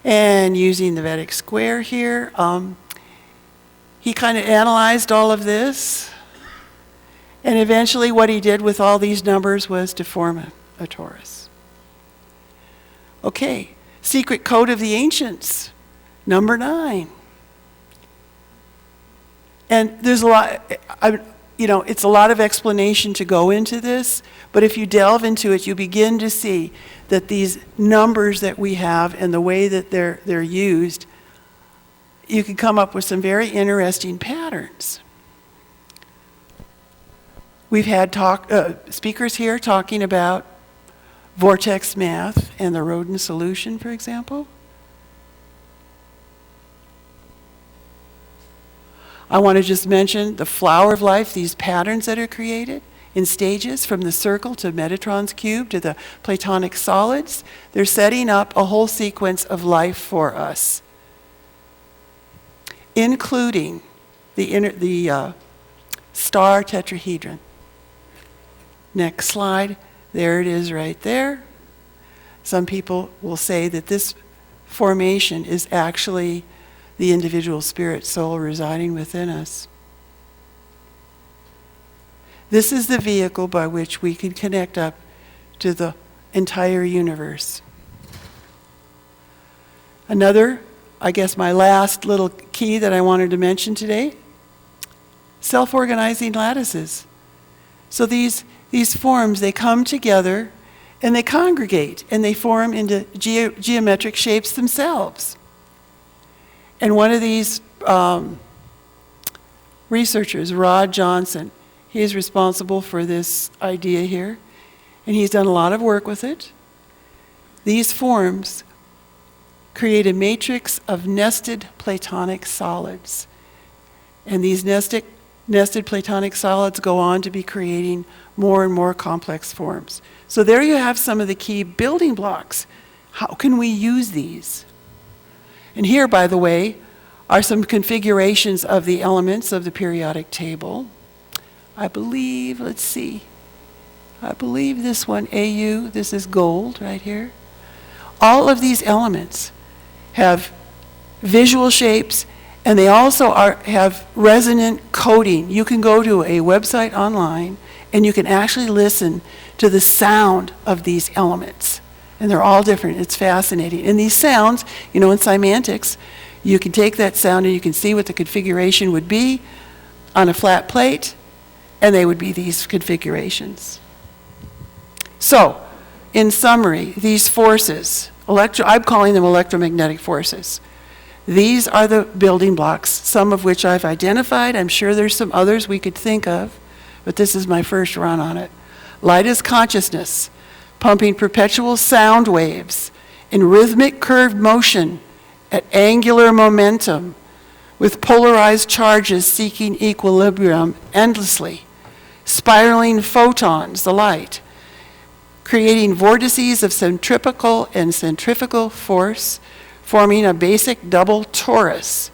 And using the Vedic square here, he kind of analyzed all of this, and eventually what he did with all these numbers was to form a torus. Okay, secret code of the ancients, number 9. And there's a lot, it's a lot of explanation to go into this, but if you delve into it, you begin to see that these numbers that we have and the way that they're used, you can come up with some very interesting patterns. We've had speakers here talking about vortex math and the Rodin solution, for example. I want to just mention the flower of life, these patterns that are created in stages from the circle to Metatron's cube to the Platonic solids. They're setting up a whole sequence of life for us, including the star tetrahedron. Next slide. There it is right there. Some people will say that this formation is actually the individual spirit soul residing within us. This is the vehicle by which we can connect up to the entire universe. Another, I guess my last little key that I wanted to mention today, self-organizing lattices. So these forms, they come together and they congregate and they form into geometric shapes themselves. And one of these researchers, Rod Johnson, he is responsible for this idea here, and he's done a lot of work with it. These forms create a matrix of nested Platonic solids. And these nested Platonic solids go on to be creating more and more complex forms. So there you have some of the key building blocks. How can we use these? And here, by the way, are some configurations of the elements of the periodic table. I believe, let's see, I believe this one, AU, this is gold right here. All of these elements have visual shapes, and they also have resonant coding. You can go to a website online, and you can actually listen to the sound of these elements. And they're all different. It's fascinating. And these sounds, in semantics, you can take that sound and you can see what the configuration would be on a flat plate, and they would be these configurations. So, in summary, these forces, I'm calling them electromagnetic forces. These are the building blocks, some of which I've identified. I'm sure there's some others we could think of, but this is my first run on it. Light is consciousness, pumping perpetual sound waves in rhythmic curved motion at angular momentum, with polarized charges seeking equilibrium endlessly, spiraling photons, the light, creating vortices of centripetal and centrifugal force, forming a basic double torus,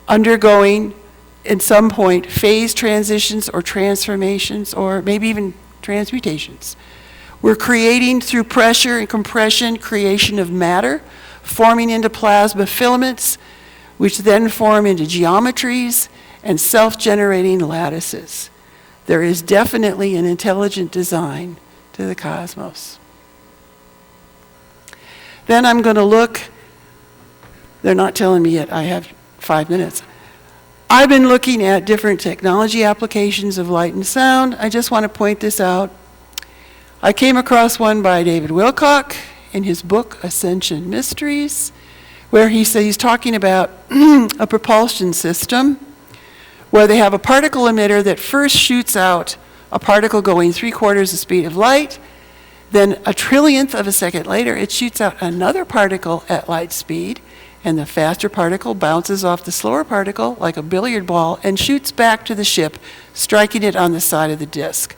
undergoing at some point phase transitions or transformations or maybe even transmutations. We're creating through pressure and compression creation of matter, forming into plasma filaments, which then form into geometries and self-generating lattices. There is definitely an intelligent design to the cosmos. Then I'm going to look, they're not telling me yet, I have 5 minutes. I've been looking at different technology applications of light and sound. I just want to point this out. I came across one by David Wilcock in his book, Ascension Mysteries, where he's talking about a propulsion system where they have a particle emitter that first shoots out a particle going 3/4 the speed of light, then a trillionth of a second later it shoots out another particle at light speed, and the faster particle bounces off the slower particle like a billiard ball and shoots back to the ship, striking it on the side of the disk.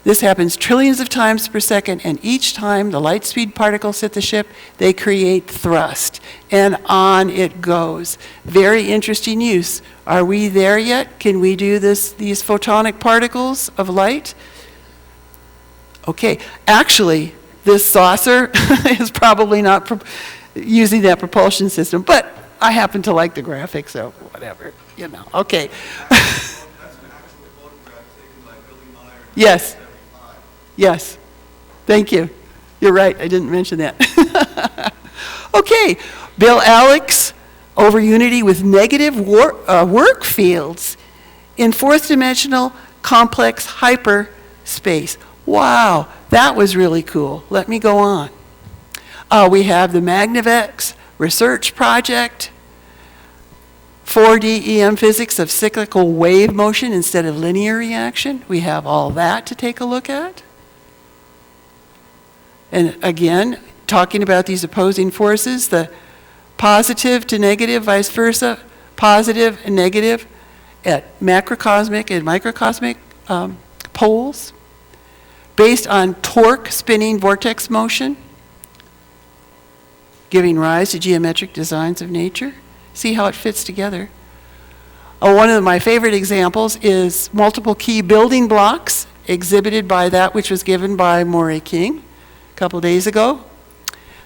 This happens trillions of times per second, and each time the light speed particles hit the ship, they create thrust, and on it goes. Very interesting use. Are we there yet? Can we do these photonic particles of light? Okay, actually, this saucer is probably not using that propulsion system, but I happen to like the graphics, so whatever, okay. Yes. Yes, thank you. You're right, I didn't mention that. Okay, Bill Alex over unity with negative work fields in fourth dimensional complex hyperspace. Wow, that was really cool. Let me go on. We have the Magnavex research project, 4D EM physics of cyclical wave motion instead of linear reaction. We have all that to take a look at. And again, talking about these opposing forces, the positive to negative, vice versa, positive and negative, at macrocosmic and microcosmic poles based on torque spinning vortex motion, giving rise to geometric designs of nature. See how it fits together. One of my favorite examples is multiple key building blocks exhibited by that which was given by Morey King a couple days ago.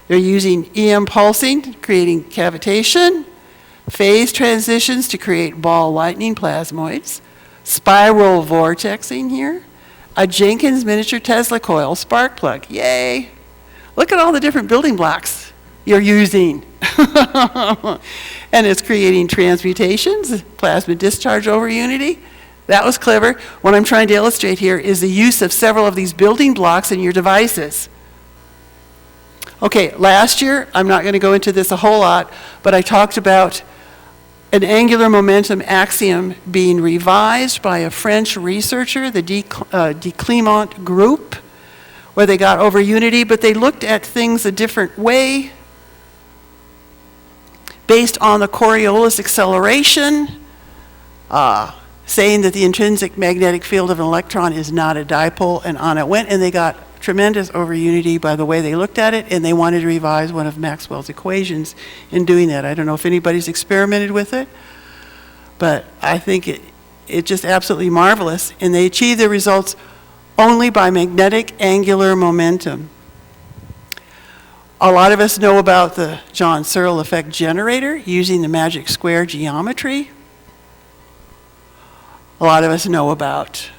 They're using EM pulsing, creating cavitation, phase transitions to create ball lightning plasmoids, spiral vortexing here, a Jenkins miniature Tesla coil spark plug. Yay! Look at all the different building blocks you're using. And it's creating transmutations, plasma discharge over unity. That was clever. What I'm trying to illustrate here is the use of several of these building blocks in your devices. Okay, last year, I'm not going to go into this a whole lot, but I talked about an angular momentum axiom being revised by a French researcher, the de Clément group, where they got over unity, but they looked at things a different way based on the Coriolis acceleration, saying that the intrinsic magnetic field of an electron is not a dipole, and on it went, and they got tremendous over unity by the way they looked at it, and they wanted to revise one of Maxwell's equations in doing that. I don't know if anybody's experimented with it, but I think it's just absolutely marvelous, and they achieve the results only by magnetic angular momentum. A lot of us know about the John Searle effect generator using the magic square geometry. A lot of us know about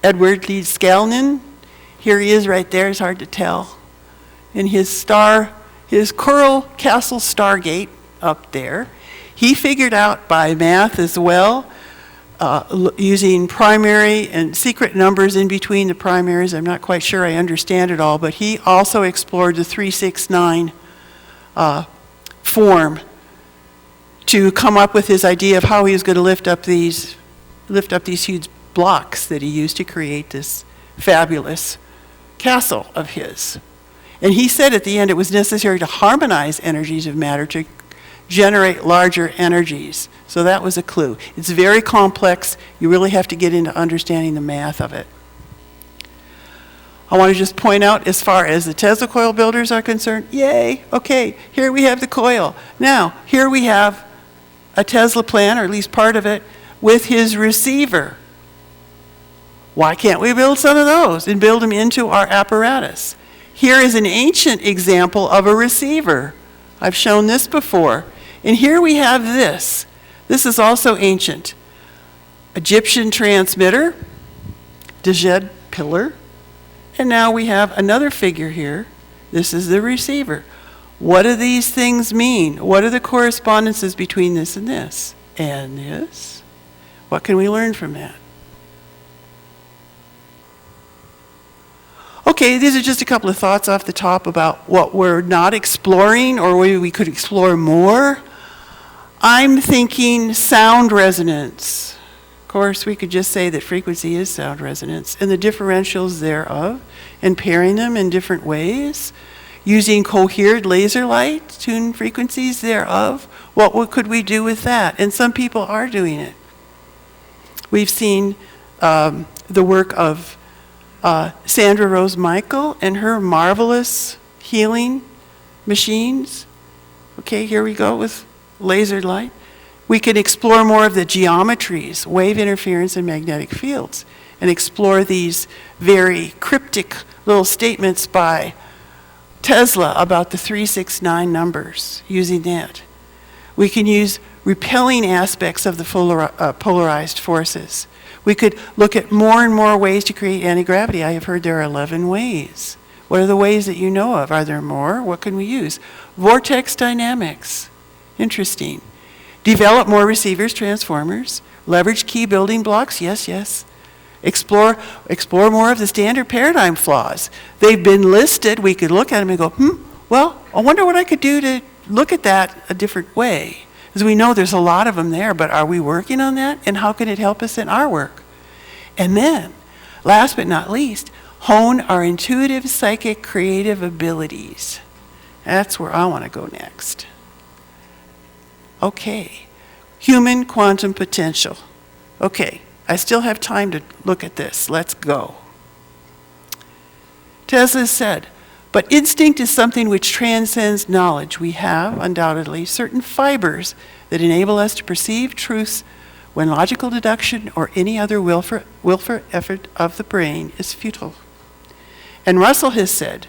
Edward Lee Skelton. Here he is right there, it's hard to tell. In his Coral Castle Stargate up there, he figured out by math as well, using primary and secret numbers in between the primaries. I'm not quite sure I understand it all, but he also explored the 369 form to come up with his idea of how he was going to lift up these huge blocks that he used to create this fabulous castle of his. And he said at the end it was necessary to harmonize energies of matter to generate larger energies. So that was a clue. It's very complex. You really have to get into understanding the math of it. I want to just point out, as far as the Tesla coil builders are concerned, yay, okay, here we have the coil. Now, here we have a Tesla plan, or at least part of it, with his receiver. Why can't we build some of those and build them into our apparatus? Here is an ancient example of a receiver. I've shown this before. And here we have this. This is also ancient. Egyptian transmitter, Djed pillar, and now we have another figure here. This is the receiver. What do these things mean? What are the correspondences between this and this? And this? What can we learn from that? Okay, these are just a couple of thoughts off the top about what we're not exploring, or maybe we could explore more. I'm thinking sound resonance. Of course, we could just say that frequency is sound resonance, and the differentials thereof, and pairing them in different ways, using cohered laser light, tune frequencies thereof. What could we do with that? And some people are doing it. We've seen the work of Sandra Rose Michael and her marvelous healing machines. Okay, here we go with laser light. We can explore more of the geometries, wave interference and magnetic fields, and explore these very cryptic little statements by Tesla about the 369 numbers, using that. We can use repelling aspects of the polarized forces. We could look at more and more ways to create anti-gravity. I have heard there are 11 ways. What are the ways that you know of? Are there more? What can we use? Vortex dynamics. Interesting. Develop more receivers, transformers. Leverage key building blocks. Yes, yes. Explore more of the standard paradigm flaws. They've been listed. We could look at them and go, well, I wonder what I could do to look at that a different way. Because we know there's a lot of them there, but are we working on that? And how can it help us in our work? And then, last but not least, hone our intuitive, psychic, creative abilities. That's where I want to go next. Okay, human quantum potential. Okay, I still have time to look at this. Let's go. Tesla said, but instinct is something which transcends knowledge. We have, undoubtedly, certain fibers that enable us to perceive truths when logical deduction or any other willful effort of the brain is futile. And Russell has said,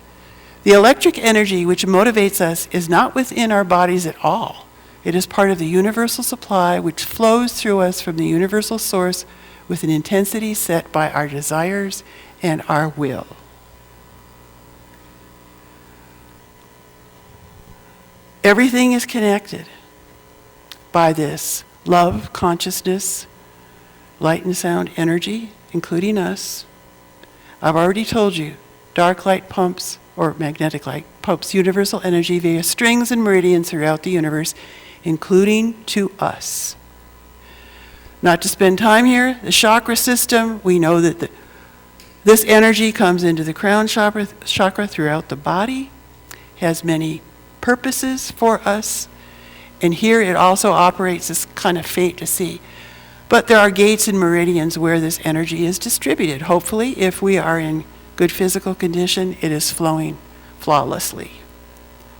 the electric energy which motivates us is not within our bodies at all. It is part of the universal supply which flows through us from the universal source with an intensity set by our desires and our will. Everything is connected by this love, consciousness, light and sound energy, including us. I've already told you, dark light pumps, or magnetic light, pumps universal energy via strings and meridians throughout the universe, including to us. Not to spend time here, the chakra system, we know that this energy comes into the crown chakra throughout the body, has many purposes for us, and here it also operates as kind of fate to see. But there are gates and meridians where this energy is distributed. Hopefully, if we are in good physical condition, it is flowing flawlessly.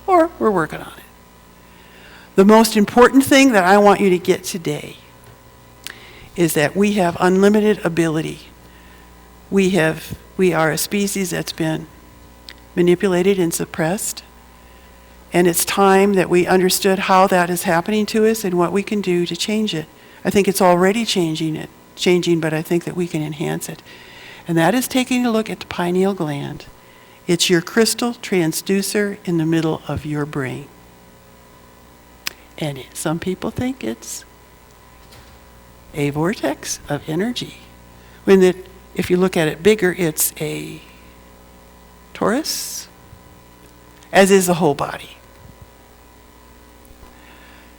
Or we're working on it. The most important thing that I want you to get today is that we have unlimited ability. We are a species that's been manipulated and suppressed. And it's time that we understood how that is happening to us and what we can do to change it. I think it's already changing, but I think that we can enhance it. And that is taking a look at the pineal gland. It's your crystal transducer in the middle of your brain. And some people think it's a vortex of energy. If you look at it bigger, it's a torus, as is the whole body.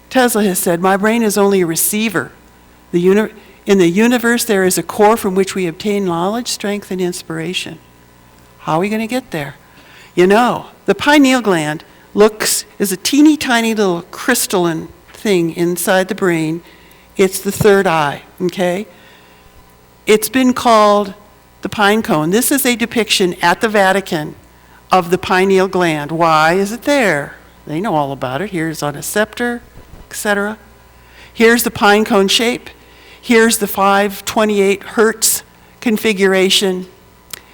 Tesla has said, my brain is only a receiver. In the universe, there is a core from which we obtain knowledge, strength, and inspiration. How are we going to get there? You know, the pineal gland is a teeny tiny little crystalline thing inside the brain. It's the third eye, okay? It's been called the pine cone. This is a depiction at the Vatican of the pineal gland. Why is it there? They know all about it. Here's on a scepter, etc. Here's the pine cone shape. Here's the 528 hertz configuration.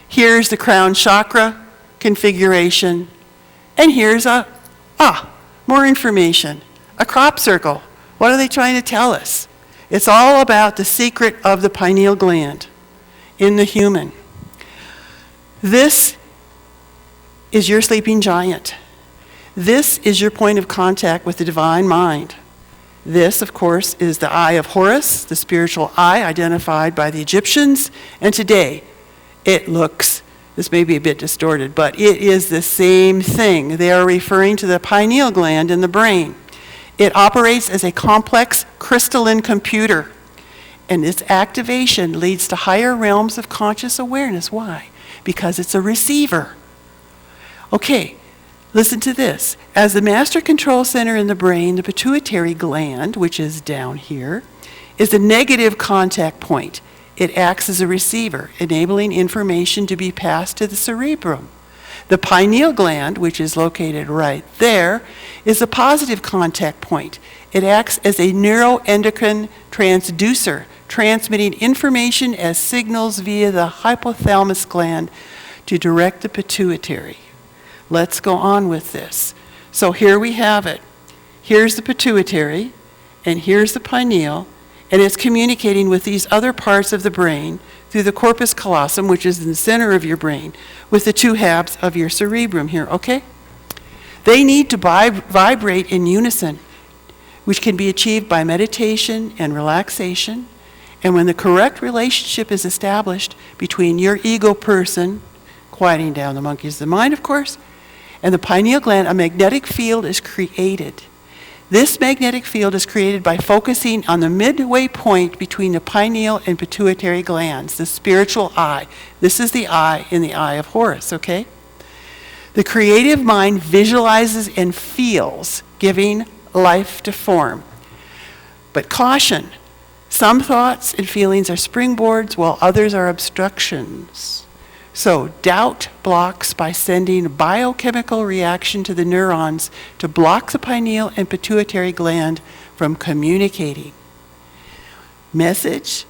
Here's the crown chakra configuration. And here's more information. A crop circle. What are they trying to tell us? It's all about the secret of the pineal gland in the human. This is your sleeping giant. This is your point of contact with the divine mind. This, of course, is the eye of Horus, the spiritual eye identified by the Egyptians. And today, this may be a bit distorted, but it is the same thing. They are referring to the pineal gland in the brain. It operates as a complex crystalline computer, and its activation leads to higher realms of conscious awareness. Why? Because it's a receiver. Okay. Listen to this. As the master control center in the brain, the pituitary gland, which is down here, is the negative contact point. It acts as a receiver, enabling information to be passed to the cerebrum. The pineal gland, which is located right there, is a positive contact point. It acts as a neuroendocrine transducer, transmitting information as signals via the hypothalamus gland to direct the pituitary. Let's go on with this. So here we have it. Here's the pituitary, and here's the pineal, and it's communicating with these other parts of the brain through the corpus callosum, which is in the center of your brain, with the two halves of your cerebrum here, okay? They need to vibrate in unison, which can be achieved by meditation and relaxation. And when the correct relationship is established between your ego person, quieting down the monkeys of the mind, of course, and the pineal gland, a magnetic field is created. This magnetic field is created by focusing on the midway point between the pineal and pituitary glands, the spiritual eye. This is the eye in the eye of Horus, okay? The creative mind visualizes and feels, giving life to form. But caution, Some thoughts and feelings are springboards, while others are obstructions. So doubt blocks by sending a biochemical reaction to the neurons to block the pineal and pituitary gland from communicating. Message: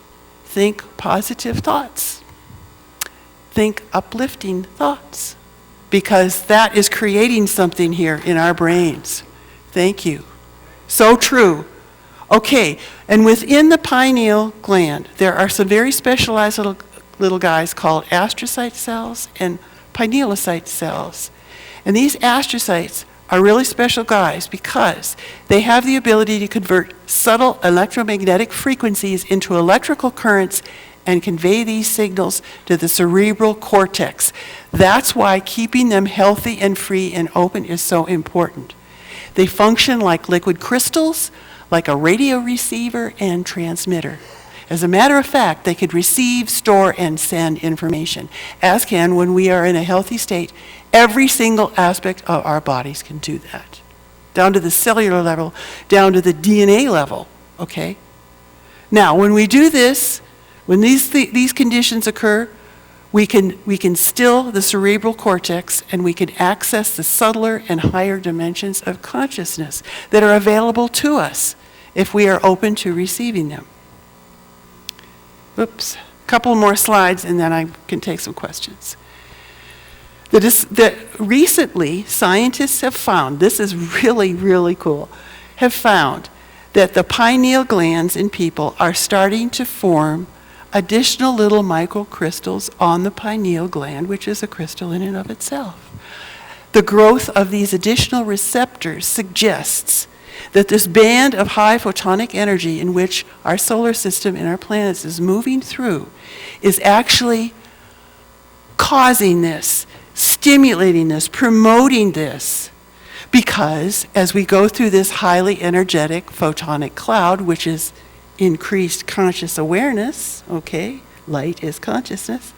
think positive thoughts. Think uplifting thoughts, because that is creating something here in our brains. Thank you. So true. Okay, and within the pineal gland, there are some very specialized little guys called astrocyte cells and pinealocyte cells. And these astrocytes are really special guys because they have the ability to convert subtle electromagnetic frequencies into electrical currents and convey these signals to the cerebral cortex. That's why keeping them healthy and free and open is so important. They function like liquid crystals, like a radio receiver and transmitter. As a matter of fact, they could receive, store, and send information, as can, when we are in a healthy state, every single aspect of our bodies can do that. Down to the cellular level, down to the DNA level, okay? Now, when we do this, when these conditions occur, we can still the cerebral cortex, and we can access the subtler and higher dimensions of consciousness that are available to us if we are open to receiving them. Oops, a couple more slides and then I can take some questions. Recently, scientists have found, this is really, really cool, have found that the pineal glands in people are starting to form additional little microcrystals on the pineal gland, which is a crystal in and of itself. The growth of these additional receptors suggests that this band of high photonic energy in which our solar system and our planets is moving through is actually causing this, stimulating this, promoting this, because as we go through this highly energetic photonic cloud, which is increased conscious awareness, okay, light is consciousness,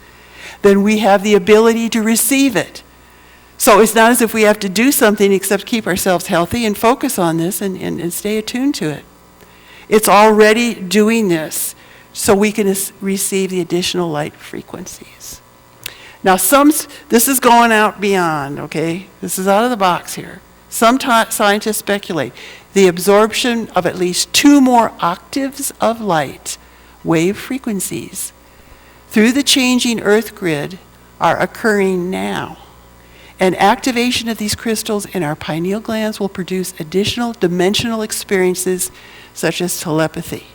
then we have the ability to receive it. So it's not as if we have to do something except keep ourselves healthy and focus on this and stay attuned to it. It's already doing this, so we can receive the additional light frequencies. Now, this is going out beyond, okay? This is out of the box here. Some scientists speculate the absorption of at least 2 more octaves of light, wave frequencies, through the changing Earth grid are occurring now. And activation of these crystals in our pineal glands will produce additional dimensional experiences such as telepathy.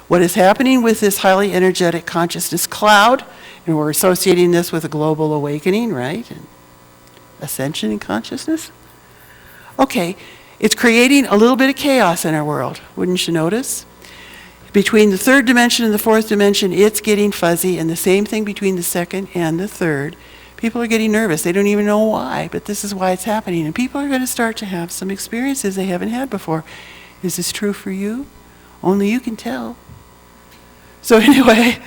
What is happening with this highly energetic consciousness cloud, and we're associating this with a global awakening, right? And ascension in consciousness. Okay, it's creating a little bit of chaos in our world, wouldn't you notice? Between the 3rd dimension and the 4th dimension, it's getting fuzzy, and the same thing between the 2nd and the 3rd. People are getting nervous. They don't even know why, but this is why it's happening. And people are going to start to have some experiences they haven't had before. Is this true for you? Only you can tell. So anyway,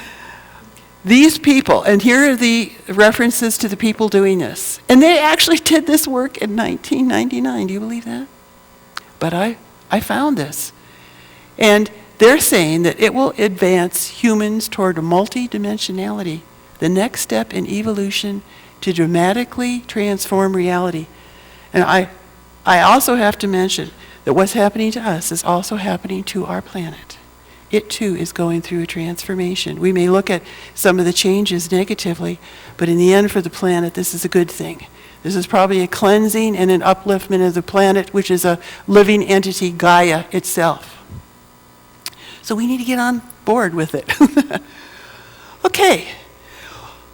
these people, and here are the references to the people doing this. And they actually did this work in 1999. Do you believe that? But I found this. And they're saying that it will advance humans toward a multidimensionality, the next step in evolution to dramatically transform reality. And I also have to mention that what's happening to us is also happening to our planet. It too is going through a transformation. We may look at some of the changes negatively, but in the end for the planet, this is a good thing. This is probably a cleansing and an upliftment of the planet, which is a living entity, Gaia itself. So we need to get on board with it. Okay,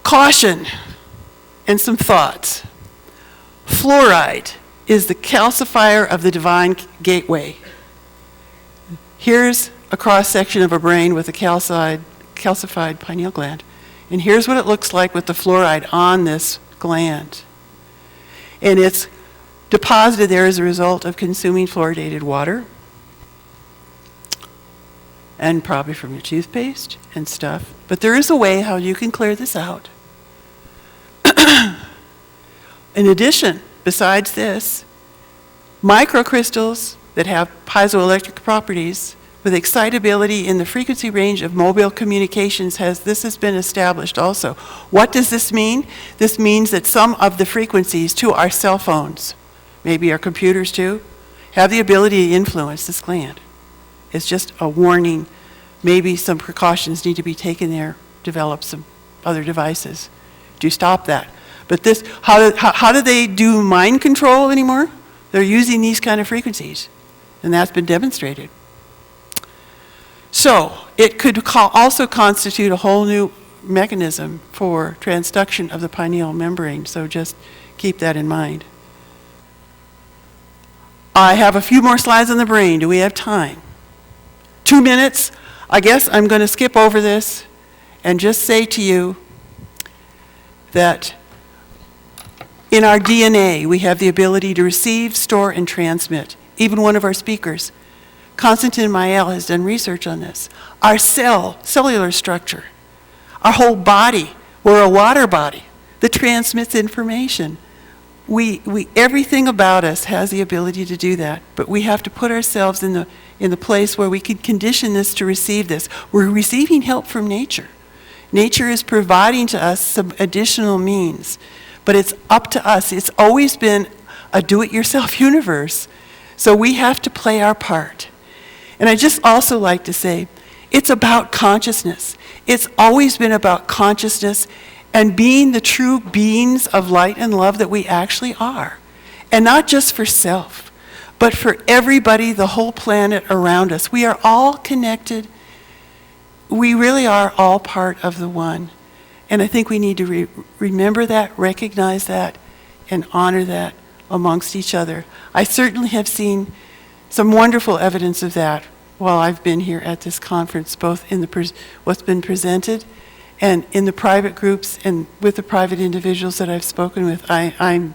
caution and some thoughts. Fluoride is the calcifier of the divine gateway. Here's a cross-section of a brain with a calcified pineal gland. And here's what it looks like with the fluoride on this gland. And it's deposited there as a result of consuming fluoridated water, and probably from your toothpaste and stuff. But there is a way how you can clear this out. In addition, besides this, microcrystals that have piezoelectric properties with excitability in the frequency range of mobile communications this has been established also. What does this mean? This means that some of the frequencies to our cell phones, maybe our computers too, have the ability to influence this gland. It's just a warning. Maybe some precautions need to be taken there, develop some other devices to stop that. But this, how do they do mind control anymore? They're using these kind of frequencies, and that's been demonstrated. So it could also constitute a whole new mechanism for transduction of the pineal membrane, so just keep that in mind. I have a few more slides on the brain. Do we have time? 2 minutes. I guess I'm going to skip over this and just say to you that in our DNA, we have the ability to receive, store, and transmit. Even one of our speakers, Konstantin Mael, has done research on this. Our cellular structure, our whole body, we're a water body that transmits information. Everything about us has the ability to do that, but we have to put ourselves in the place where we can condition this to receive this. We're receiving help from nature. Nature is providing to us some additional means, but it's up to us. It's always been a do-it-yourself universe, so we have to play our part. And I just also like to say, it's about consciousness. It's always been about consciousness and being the true beings of light and love that we actually are. And not just for self, but for everybody, the whole planet around us. We are all connected. We really are all part of the one. And I think we need to remember that, recognize that, and honor that amongst each other. I certainly have seen some wonderful evidence of that while I've been here at this conference, both in what's been presented and in the private groups and with the private individuals that I've spoken with. I'm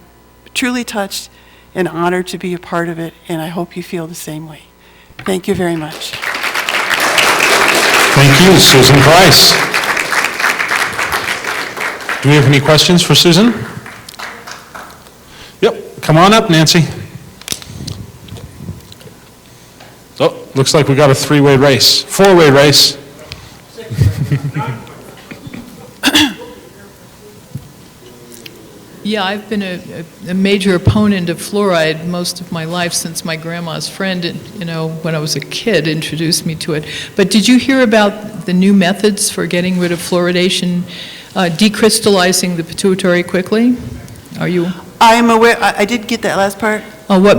truly touched and honored to be a part of it, and I hope you feel the same way. Thank you very much. Thank you, Susan Price. Do we have any questions for Susan? Yep, come on up, Nancy. Oh, looks like we got a four-way race. Yeah, I've been a major opponent of fluoride most of my life since my grandma's friend, when I was a kid, introduced me to it. But did you hear about the new methods for getting rid of fluoridation, decrystallizing the pituitary quickly? Are you? I'm aware. I did get that last part. What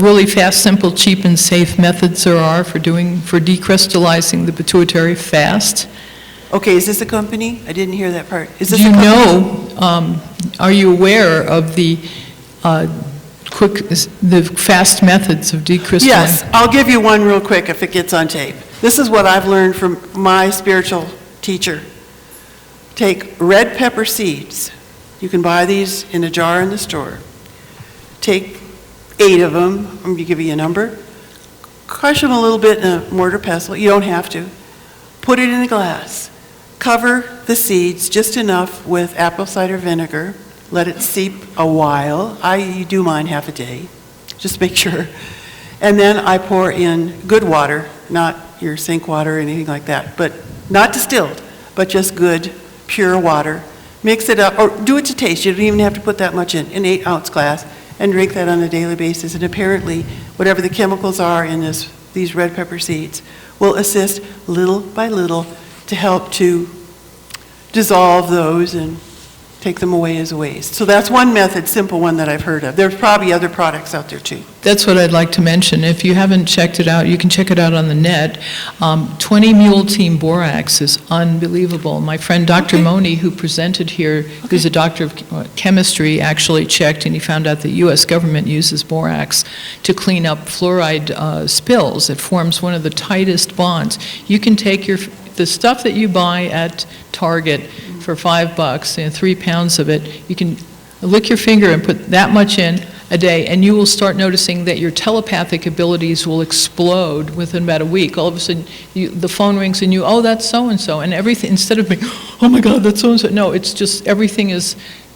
really fast, simple, cheap, and safe methods there are for decrystallizing the pituitary fast? Okay, is this a company? I didn't hear that part. Is this Do you a know, are you aware of the fast methods of decrystallizing? Yes, I'll give you one real quick if it gets on tape. This is what I've learned from my spiritual teacher. Take red pepper seeds. You can buy these in a jar in the store. Take 8 of them. I'm going to give you a number. Crush them a little bit in a mortar pestle. You don't have to. Put it in a glass. Cover the seeds just enough with apple cider vinegar. Let it steep a while. I do mine half a day. Just make sure. And then I pour in good water, not your sink water or anything like that, but not distilled, but just good, pure water. Mix it up, or do it to taste. You don't even have to put that much in, an 8-ounce glass, and drink that on a daily basis. And apparently, whatever the chemicals are in these red pepper seeds will assist little by little to help to dissolve those and take them away as a waste. So that's one method, simple one that I've heard of. There's probably other products out there too. That's what I'd like to mention. If you haven't checked it out, you can check it out on the net. 20 mule team borax is unbelievable. My friend Dr. Moni, who presented here, who's a doctor of chemistry, actually checked and he found out the U.S. government uses borax to clean up fluoride spills. It forms one of the tightest bonds. You can take the stuff that you buy at Target for $5, 3 pounds of it, you can lick your finger and put that much in a day, and you will start noticing that your telepathic abilities will explode within about a week. All of a sudden, the phone rings and oh, that's so-and-so, and everything, instead of being, oh my God, that's so-and-so, no, it's just everything is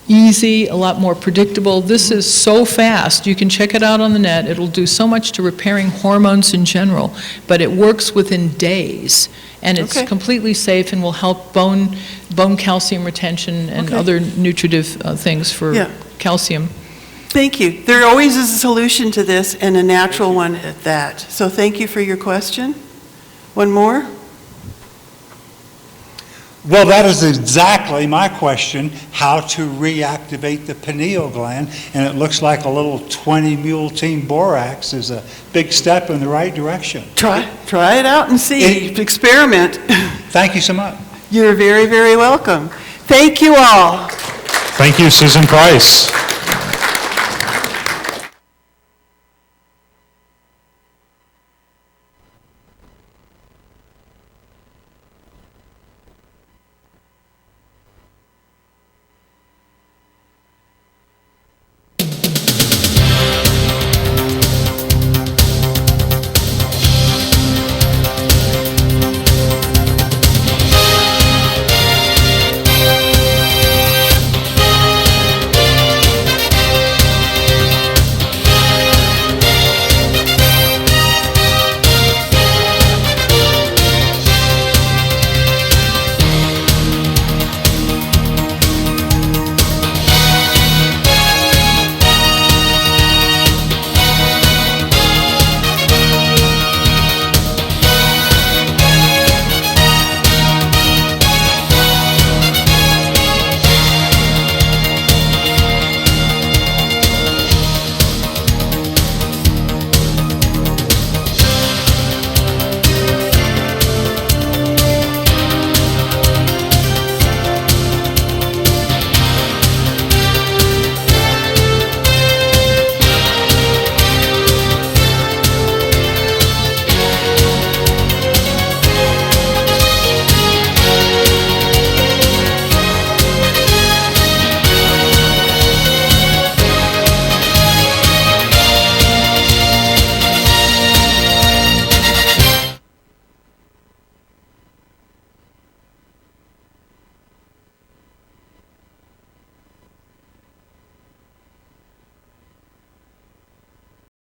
easy, a lot more predictable. This is so fast. You can check it out on the net. It'll do so much to repairing hormones in general, but it works within days. And it's Okay. completely safe and will help bone calcium retention and Okay. other nutritive things for Yeah. calcium. Thank you. There always is a solution to this, and a natural one at that. So thank you for your question. One more? Well, that is exactly my question, how to reactivate the pineal gland, and it looks like a little 20 mule team borax is a big step in the right direction. Try it out and see. Experiment. Thank you so much. You're very, very welcome. Thank you all. Thank you, Susan Price.